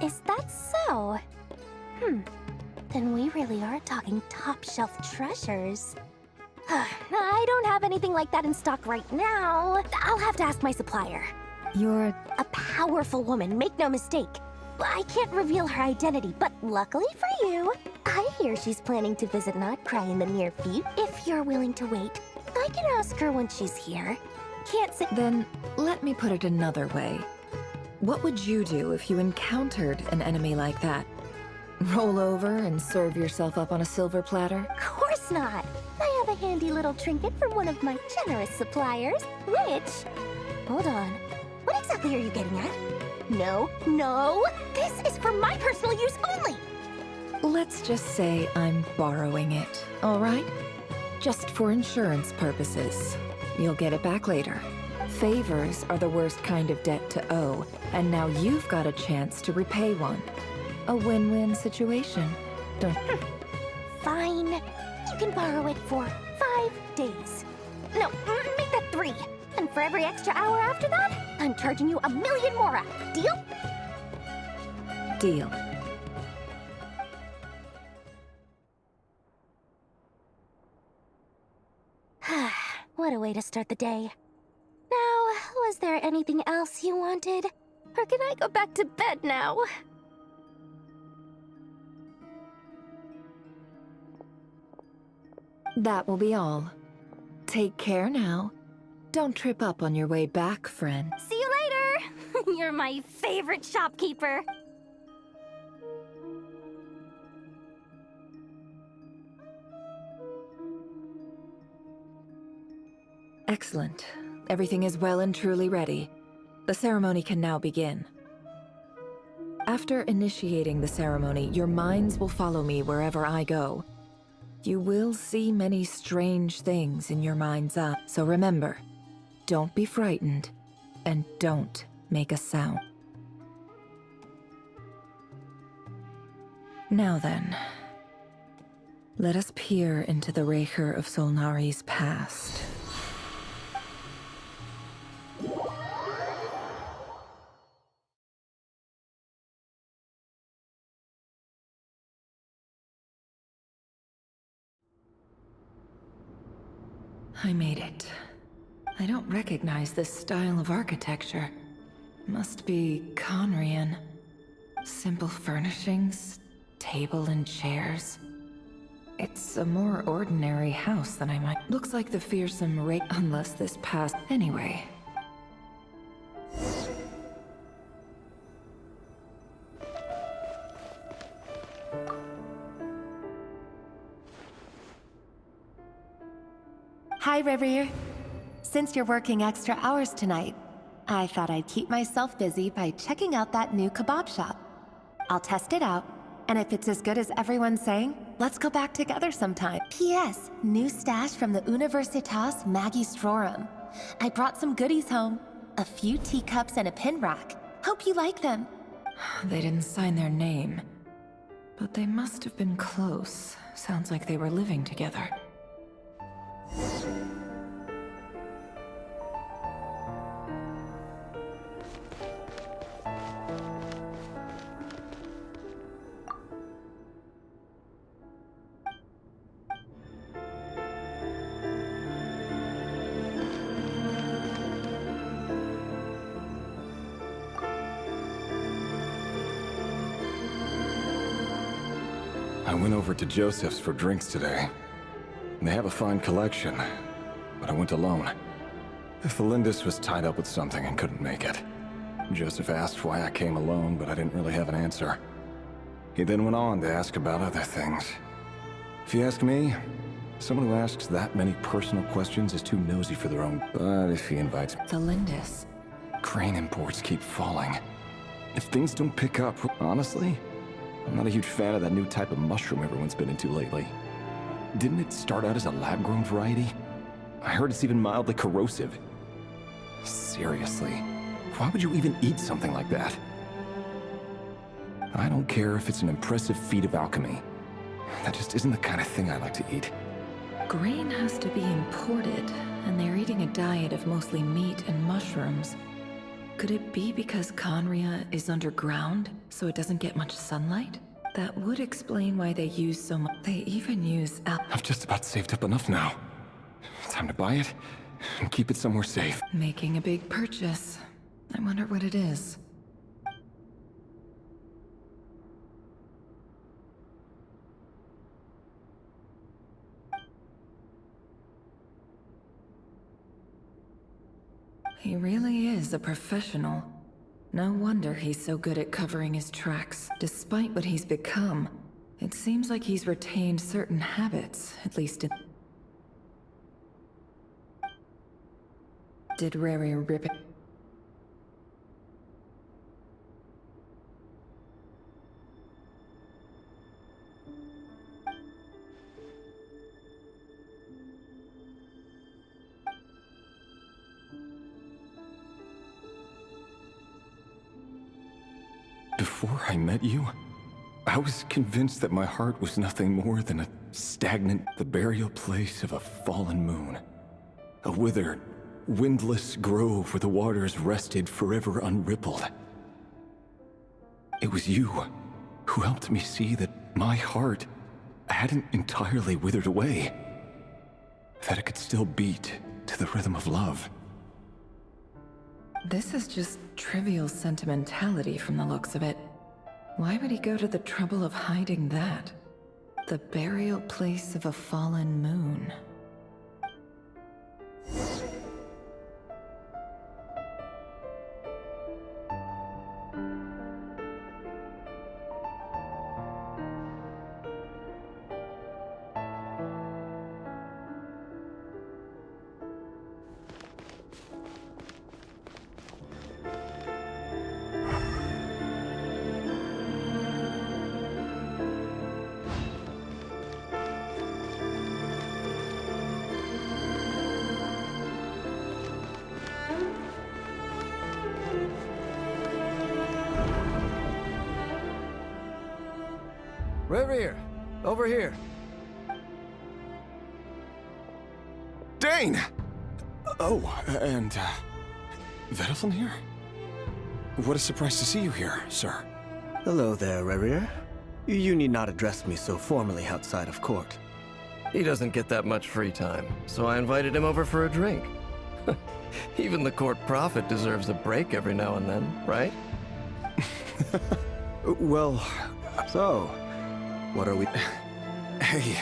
Is that so? Then we really are talking top-shelf treasures. I don't have anything like that in stock right now. I'll have to ask my supplier. You're... A powerful woman, make no mistake. I can't reveal her identity, but luckily for you, I hear she's planning to visit Notcry in the near future. If you're willing to wait, I can ask her when she's here. Can't say— Then, let me put it another way. What would you do if you encountered an enemy like that? Roll over and serve yourself up on a silver platter? Of course not. I have a handy little trinket from one of my generous suppliers, which... Hold on. What exactly are you getting at? No, no! This is for my personal use only! Let's just say I'm borrowing it, all right? Just for insurance purposes. You'll get it back later. Favors are the worst kind of debt to owe, and now you've got a chance to repay one. A win-win situation, don't you? Fine. You can borrow it for 5 days. No, make that 3. And for every extra hour after that, I'm charging you 1,000,000 mora. Deal? Deal. What a way to start the day. Now, was there anything else you wanted? Or can I go back to bed now? That will be all. Take care now. Don't trip up on your way back, friend. See you later! You're my favorite shopkeeper. Excellent. Everything is well and truly ready. The ceremony can now begin. After initiating the ceremony, your minds will follow me wherever I go. You will see many strange things in your mind's eye. So remember, don't be frightened, and don't make a sound. Now then, let us peer into the Raker of Solnari's past. I made it. I don't recognize this style of architecture. Must be Conrian. Simple furnishings, table and chairs. It's a more ordinary house than I might. Looks like the fearsome unless this past. Anyway. Hi, Rivier. Since you're working extra hours tonight, I thought I'd keep myself busy by checking out that new kebab shop. I'll test it out, and if it's as good as everyone's saying, let's go back together sometime. P.S. New stash from the Universitas Magistrorum. I brought some goodies home. A few teacups and a pin rack. Hope you like them. They didn't sign their name. But they must have been close. Sounds like they were living together. I went over to Joseph's for drinks today. They have a fine collection, but I went alone. Felindis was tied up with something and couldn't make it. Joseph asked why I came alone, but I didn't really have an answer. He then went on to ask about other things. If you ask me, Someone who asks that many personal questions is too nosy for their own. But if he invites me... The Lindis. Crane imports keep falling. If things don't pick up, honestly, I'm not a huge fan of that new type of mushroom everyone's been into lately. Didn't it start out as a lab-grown variety? I heard it's even mildly corrosive. Seriously, why would you even eat something like that? I don't care if it's an impressive feat of alchemy. That just isn't the kind of thing I like to eat. Grain has to be imported, and they're eating a diet of mostly meat and mushrooms. Could it be because Conria is underground, so it doesn't get much sunlight? That would explain why they use so much. They even use I've just about saved up enough now. Time to buy it and keep it somewhere safe. Making a big purchase. I wonder what it is. He really is a professional. No wonder he's so good at covering his tracks. Despite what he's become, it seems like he's retained certain habits, at least in... Did Rary rip it? Before I met you, I was convinced that my heart was nothing more than a stagnant, the burial place of a fallen moon. A withered, windless grove where the waters rested forever unrippled. It was you who helped me see that my heart hadn't entirely withered away. That it could still beat to the rhythm of love. This is just trivial sentimentality from the looks of it. Why would he go to the trouble of hiding that? The burial place of a fallen moon. Reverie, over here. Dane! Oh, and, Vedelfin here? What a surprise to see you here, sir. Hello there, Reverie. You need not address me so formally outside of court. He doesn't get that much free time, so I invited him over for a drink. Even the court prophet deserves a break every now and then, right? Well, so, what are we... Hey,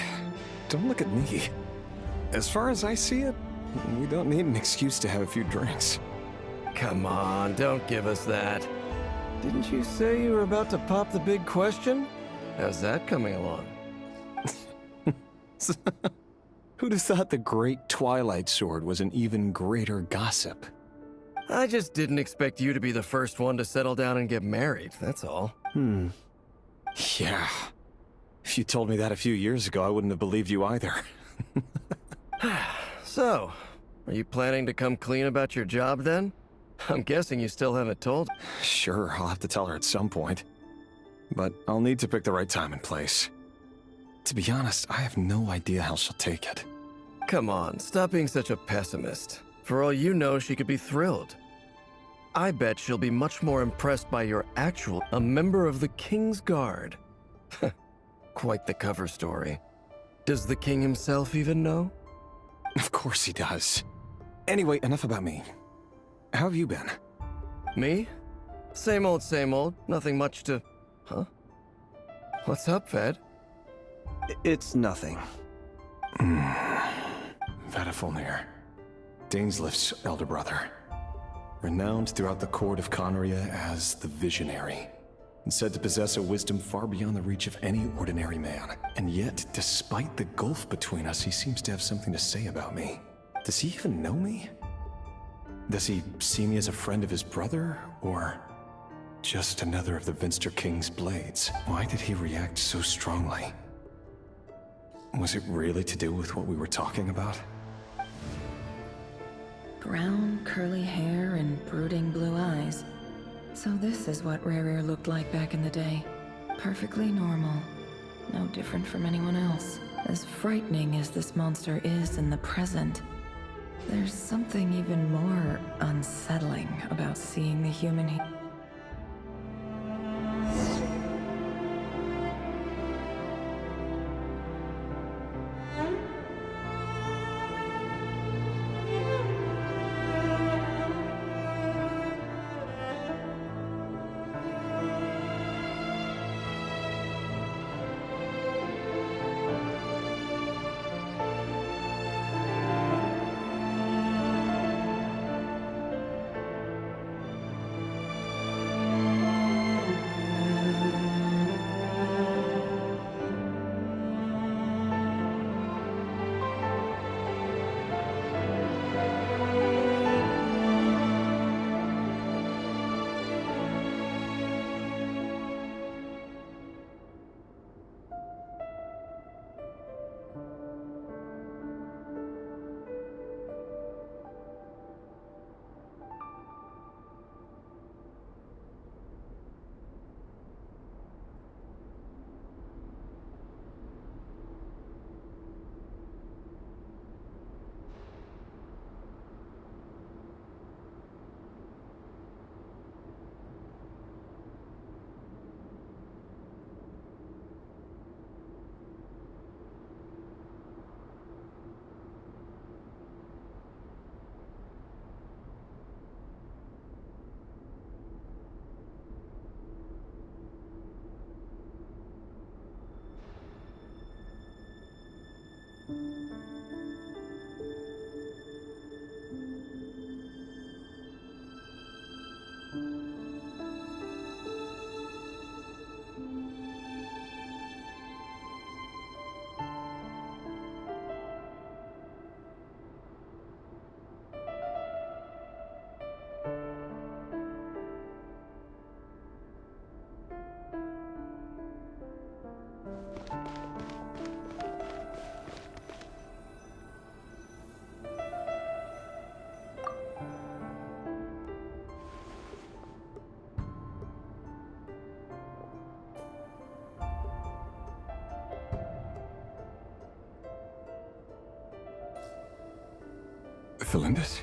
don't look at me. As far as I see it, we don't need an excuse to have a few drinks. Come on, don't give us that. Didn't you say you were about to pop the big question? How's that coming along? Who'd have thought the great Twilight Sword was an even greater gossip? I just didn't expect you to be the first one to settle down and get married, that's all. Yeah. If you told me that a few years ago, I wouldn't have believed you either. So, are you planning to come clean about your job then? I'm guessing you still haven't told. Sure, I'll have to tell her at some point. But I'll need to pick the right time and place. To be honest, I have no idea how she'll take it. Come on, stop being such a pessimist. For all you know, she could be thrilled. I bet she'll be much more impressed by your a member of the King's Guard. Quite the cover story. Does the king himself even know? Of course he does. Anyway, enough about me. How have you been? Me? Same old, nothing much to... Huh? What's up, Ved? It's nothing. Vedifulnir, Dainslift's elder brother. Renowned throughout the court of Conria as the Visionary. and said to possess a wisdom far beyond the reach of any ordinary man. And yet, despite the gulf between us, he seems to have something to say about me. Does he even know me? Does he see me as a friend of his brother, or just another of the Vinster King's blades? Why did he react so strongly? Was it really to do with what we were talking about? Brown, curly hair and brooding blue eyes. So this is what Rerir looked like back in the day. Perfectly normal. No different from anyone else. As frightening as this monster is in the present, there's something even more unsettling about seeing the human he... Felindis?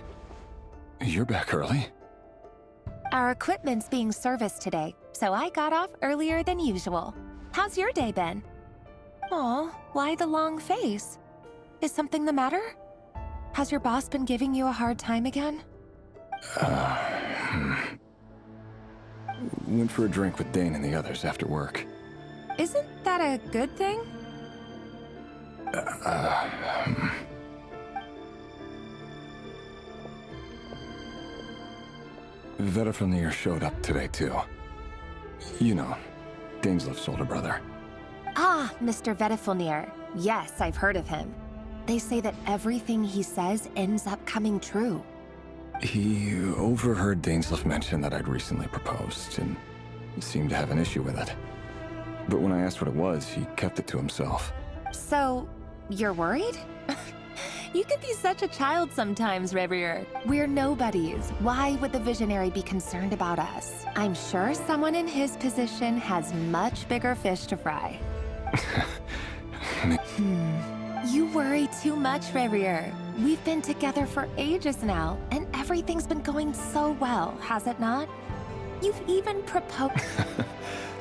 You're back early? Our equipment's being serviced today, so I got off earlier than usual. How's your day been? Aw, why the long face? Is something the matter? Has your boss been giving you a hard time again? Went for a drink with Dane and the others after work. Isn't that a good thing? Vedifnir showed up today, too. You know, Daneslif's older brother. Ah, Mr. Vedifnir. Yes, I've heard of him. They say that everything he says ends up coming true. He overheard Daneslif mention that I'd recently proposed, and seemed to have an issue with it. But when I asked what it was, he kept it to himself. So, you're worried? You could be such a child sometimes, Revier. We're nobodies. Why would the Visionary be concerned about us? I'm sure someone in his position has much bigger fish to fry. You worry too much, Revier. We've been together for ages now, and everything's been going so well, has it not? You've even proposed...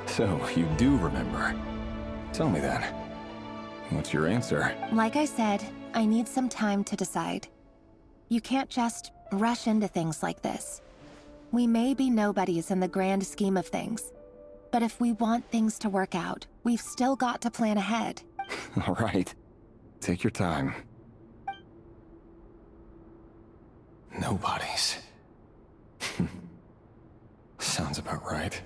So, you do remember. Tell me then. What's your answer? Like I said, I need some time to decide. You can't just rush into things like this. We may be nobodies in the grand scheme of things, but if we want things to work out, we've still got to plan ahead. All right. Take your time. Nobodies. Sounds about right.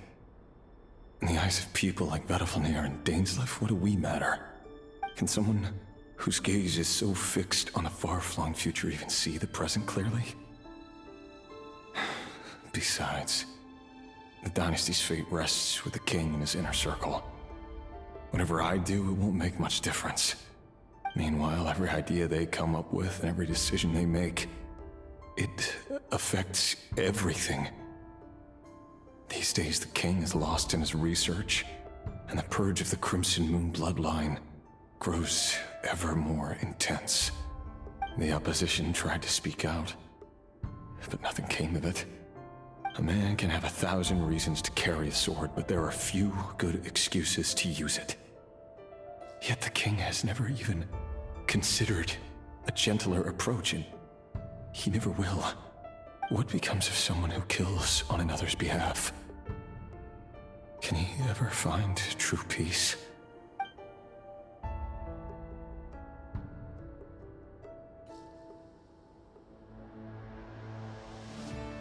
In the eyes of people like Vedalfnir and Dainsleif, what do we matter? Can someone whose gaze is so fixed on a far-flung future even see the present clearly? Besides, the dynasty's fate rests with the king and his inner circle. Whatever I do, it won't make much difference. Meanwhile, every idea they come up with and every decision they make, it affects everything. These days, the king is lost in his research, and the purge of the Crimson Moon bloodline grows ever more intense. The opposition tried to speak out, but nothing came of it. A man can have 1,000 reasons to carry a sword, but there are few good excuses to use it. Yet the king has never even considered a gentler approach, and he never will. What becomes of someone who kills on another's behalf? Can he ever find true peace?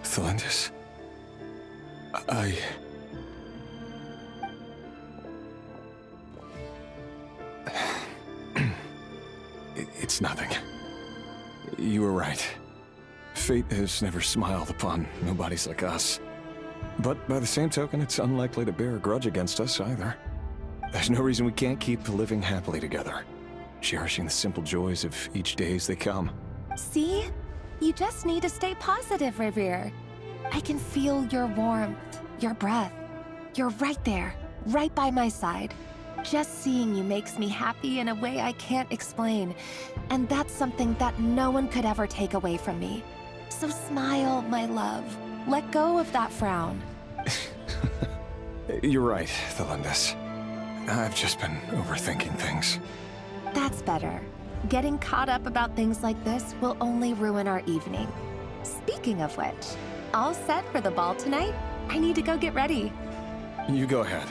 Thelindis? It's nothing. You were right. Fate has never smiled upon nobodies like us. But by the same token, it's unlikely to bear a grudge against us either. There's no reason we can't keep living happily together, cherishing the simple joys of each day as they come. See? You just need to stay positive, Revere. I can feel your warmth, your breath. You're right there, right by my side. Just seeing you makes me happy in a way I can't explain. And that's something that no one could ever take away from me. So smile, my love. Let go of that frown. You're right, Thelindis. I've just been overthinking things. That's better. Getting caught up about things like this will only ruin our evening. Speaking of which, all set for the ball tonight? I need to go get ready. You go ahead.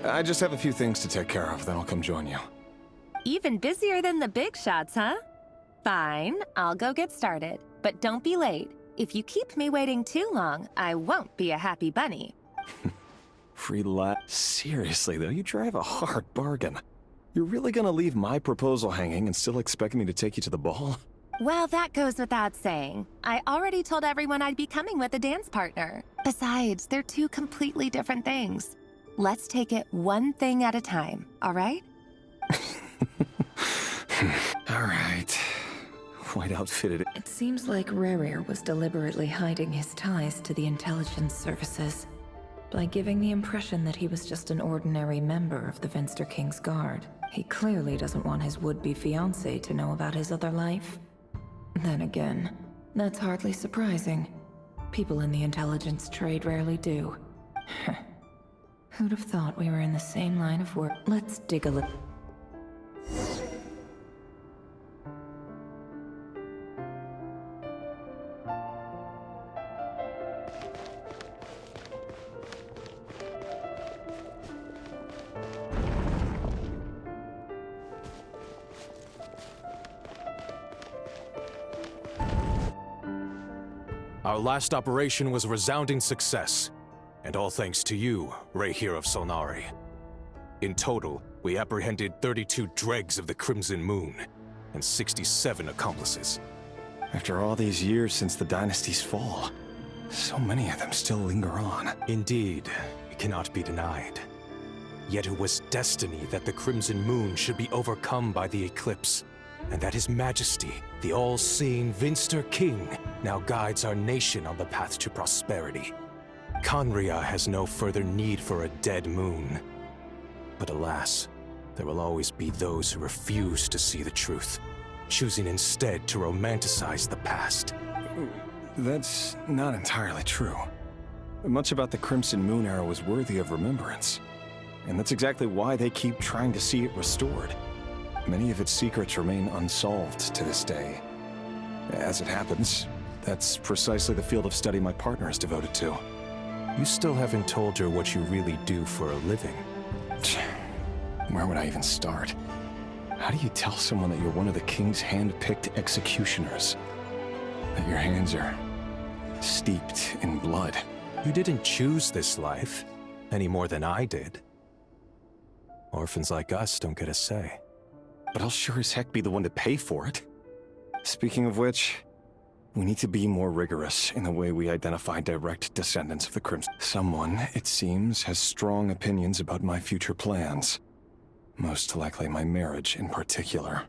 I just have a few things to take care of, then I'll come join you. Even busier than the big shots, huh? Fine, I'll go get started. But don't be late. If you keep me waiting too long, I won't be a happy bunny. Free Seriously, though, you drive a hard bargain. You're really gonna leave my proposal hanging and still expect me to take you to the ball? Well, that goes without saying. I already told everyone I'd be coming with a dance partner. Besides, they're two completely different things. Let's take it one thing at a time, all right? All right. White outfitted. It seems like Rerir was deliberately hiding his ties to the intelligence services by giving the impression that he was just an ordinary member of the Venster King's Guard. He clearly doesn't want his would-be fiancé to know about his other life. Then again, that's hardly surprising. People in the intelligence trade rarely do. Who'd have thought we were in the same line of work? Let's dig a little. Our last operation was a resounding success, and all thanks to you, Rehir of Solnari. In total, we apprehended 32 dregs of the Crimson Moon, and 67 accomplices. After all these years since the dynasty's fall, so many of them still linger on. Indeed, it cannot be denied. Yet it was destiny that the Crimson Moon should be overcome by the eclipse, and that His Majesty, the all-seeing Venster King, now guides our nation on the path to prosperity. Conria has no further need for a dead moon. But alas, there will always be those who refuse to see the truth, choosing instead to romanticize the past. That's not entirely true. Much about the Crimson Moon era was worthy of remembrance. And that's exactly why they keep trying to see it restored. Many of its secrets remain unsolved to this day. As it happens, that's precisely the field of study my partner is devoted to. You still haven't told her what you really do for a living. Where would I even start? How do you tell someone that you're one of the king's hand-picked executioners? That your hands are steeped in blood? You didn't choose this life. any more than I did. Orphans like us don't get a say. But I'll sure as heck be the one to pay for it. Speaking of which, we need to be more rigorous in the way we identify direct descendants of the Crimson. Someone, it seems, has strong opinions about my future plans. Most likely my marriage in particular.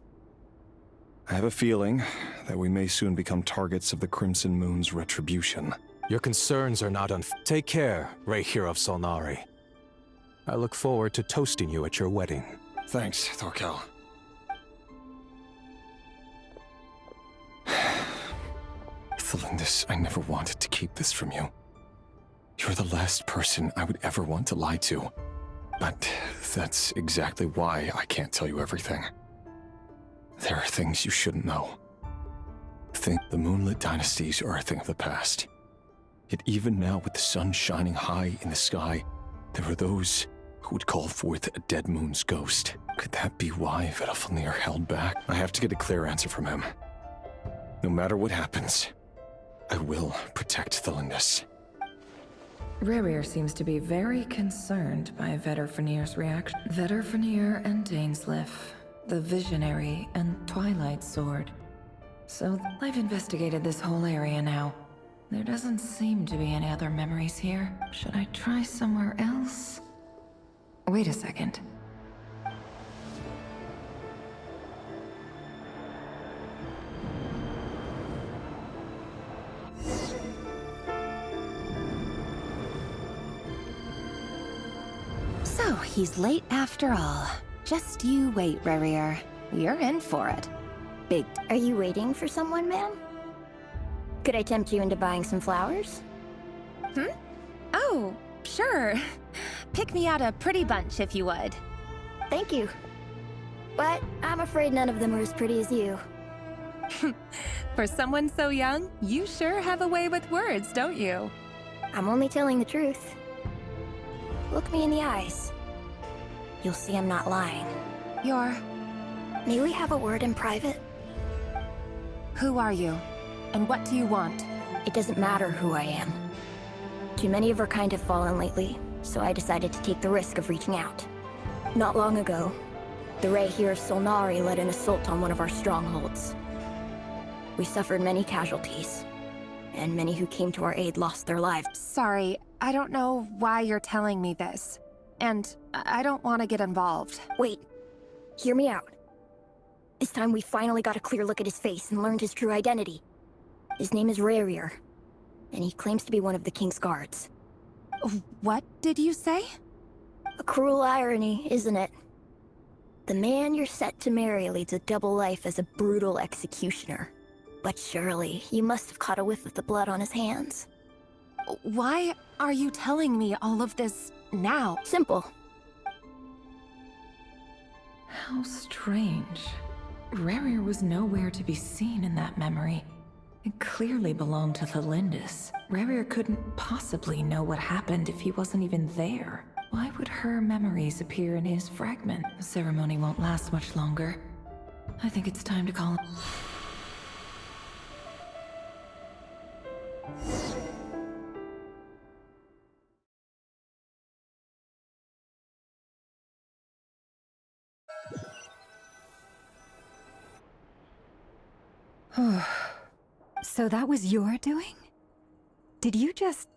I have a feeling that we may soon become targets of the Crimson Moon's retribution. Your concerns are not Take care, Rayhir of Solnari. I look forward to toasting you at your wedding. Thanks, Thorkel. Thelindis, I never wanted to keep this from you. You're the last person I would ever want to lie to. But that's exactly why I can't tell you everything. There are things you shouldn't know. The moonlit dynasties are a thing of the past. Yet even now, with the sun shining high in the sky, there are those who would call forth a dead moon's ghost. Could that be why Vedalfnir held back? I have to get a clear answer from him. No matter what happens, I will protect Thelindis. Rerir seems to be very concerned by Vedalfnir's reaction. Vedalfnir and Dainsleif, the Visionary and Twilight Sword. So I've investigated this whole area now. There doesn't seem to be any other memories here. Should I try somewhere else? Wait a second. So, he's late after all. Just you wait, Rerir. You're in for it. Big. Are you waiting for someone, ma'am? Could I tempt you into buying some flowers? Oh, sure. Pick me out a pretty bunch if you would. Thank you. But I'm afraid none of them are as pretty as you. For someone so young, you sure have a way with words, don't you? I'm only telling the truth. Look me in the eyes. You'll see I'm not lying. May we have a word in private? Who are you? And what do you want? It doesn't matter who I am. Too many of our kind have fallen lately, so I decided to take the risk of reaching out. Not long ago, the Rayhir of Solnari led an assault on one of our strongholds. We suffered many casualties, and many who came to our aid lost their lives. Sorry, I don't know why you're telling me this. And I don't want to get involved. Wait, hear me out. This time we finally got a clear look at his face and learned his true identity. His name is Rayhir, and he claims to be one of the King's guards. What did you say? A cruel irony, isn't it? The man you're set to marry leads a double life as a brutal executioner. But surely, you must have caught a whiff of the blood on his hands. Why are you telling me all of this now? Simple. How strange. Rerir was nowhere to be seen in that memory. It clearly belonged to Thelindis. Rerir couldn't possibly know what happened if he wasn't even there. Why would her memories appear in his fragment? The ceremony won't last much longer. I think it's time to call him. So that was your doing? Did you just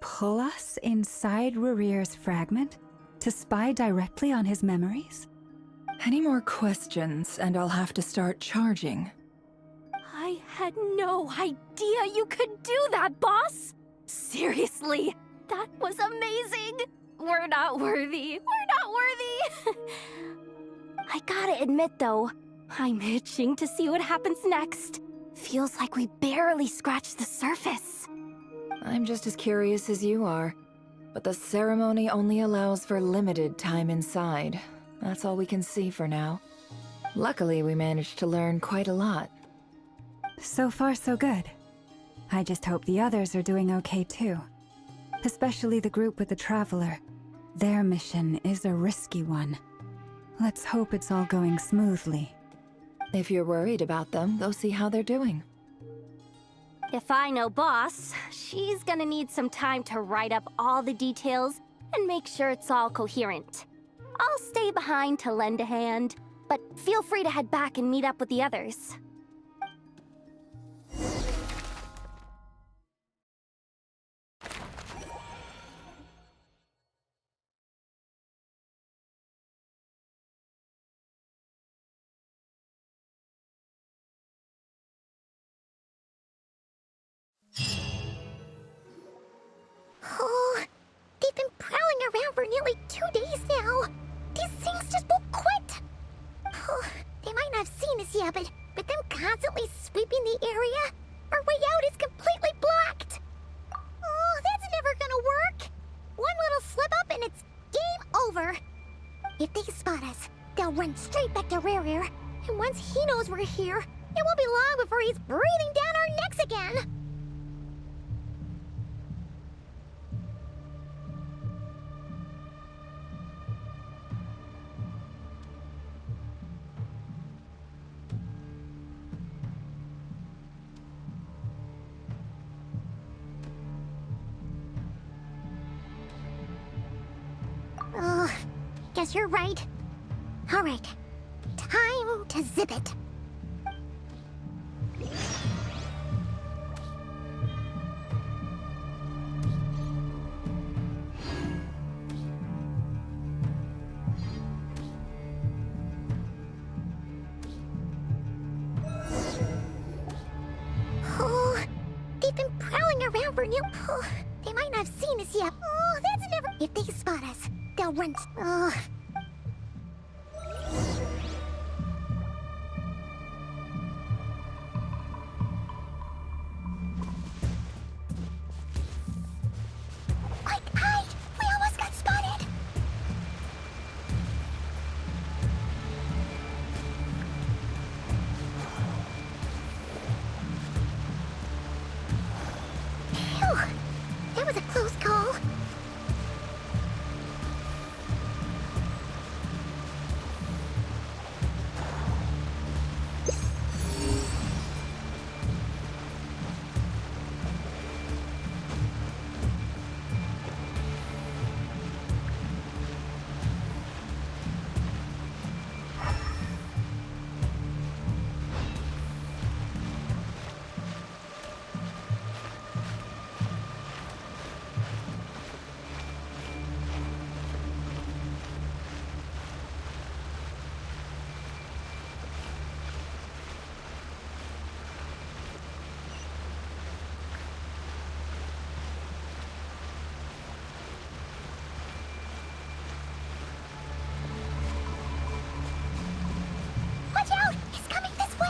pull us inside Rerir's fragment to spy directly on his memories? Any more questions, and I'll have to start charging. I had no idea you could do that, boss! Seriously, that was amazing! We're not worthy. We're not worthy! I gotta admit, though, I'm itching to see what happens next. Feels like we barely scratched the surface. I'm just as curious as you are. But the ceremony only allows for limited time inside. That's all we can see for now. Luckily, we managed to learn quite a lot. So far, so good. I just hope the others are doing okay too. Especially the group with the Traveler. Their mission is a risky one. Let's hope it's all going smoothly. If you're worried about them, go see how they're doing. If I know Boss, she's gonna need some time to write up all the details and make sure it's all coherent. I'll stay behind to lend a hand, but feel free to head back and meet up with the others. Oh, they've been prowling around for nearly 2 days now. These things just won't quit. Oh, they might not have seen us yet, but them constantly sweeping the area, our way out is completely blocked. Oh, that's never gonna work. One little slip up and it's game over. If they spot us, they'll run straight back to Rare, and once he knows we're here, it won't be long before he's breathing down our necks again. Guess you're right. All right, time to zip it. Oh, they've been prowling around for they might not have seen us yet. Oh, that's never. If they spot us, they'll run. Quick, hide! We almost got spotted. Phew, that was a close call. Watch out! He's coming this way!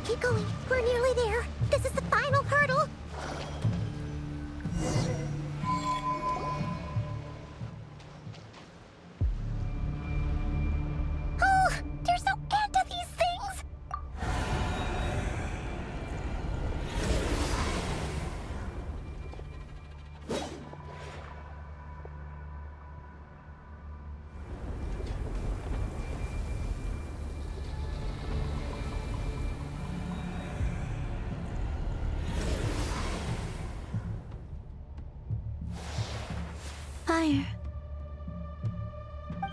Keep going. We're nearly there. This is the final hurdle. Oh, there's no end to these things! Fire.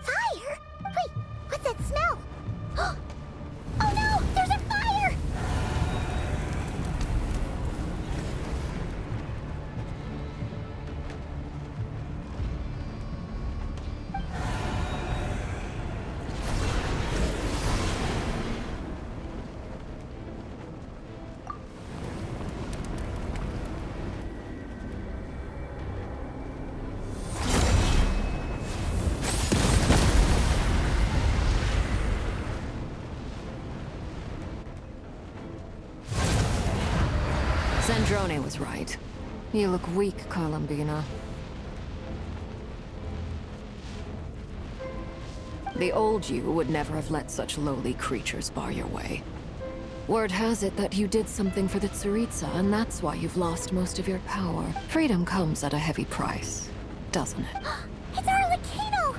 Fire? Wait, what's that smell? Oh no! There's a fire! Sandrone was right. You look weak, Columbina. The old you would never have let such lowly creatures bar your way. Word has it that you did something for the Tsaritsa, and that's why you've lost most of your power. Freedom comes at a heavy price, doesn't it? It's Arlecchino!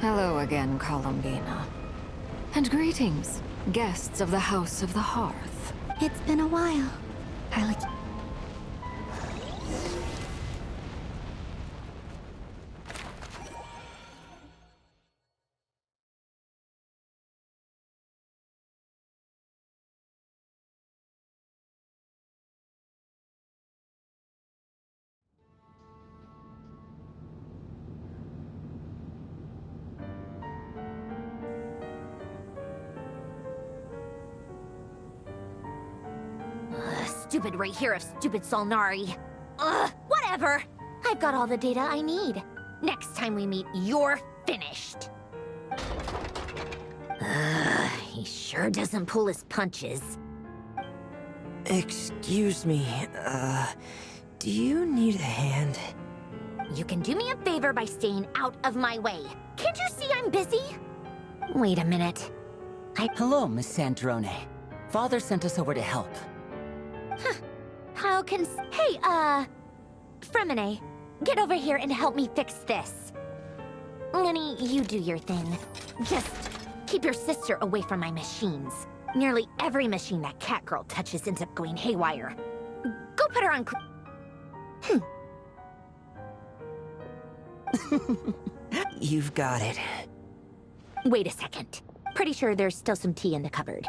Hello again, Columbina. And greetings. Guests of the House of the Hearth. It's been a while. Stupid right here of stupid Solnari. Ugh, whatever. I've got all the data I need. Next time we meet, you're finished. He sure doesn't pull his punches. Excuse me, do you need a hand? You can do me a favor by staying out of my way. Can't you see I'm busy? Wait a minute. Hello, Miss Sandrone. Father sent us over to help. Huh. How can... Hey, Fremine, get over here and help me fix this. Lenny, you do your thing. Just keep your sister away from my machines. Nearly every machine that cat girl touches ends up going haywire. Go put her on... You've got it. Wait a second. Pretty sure there's still some tea in the cupboard.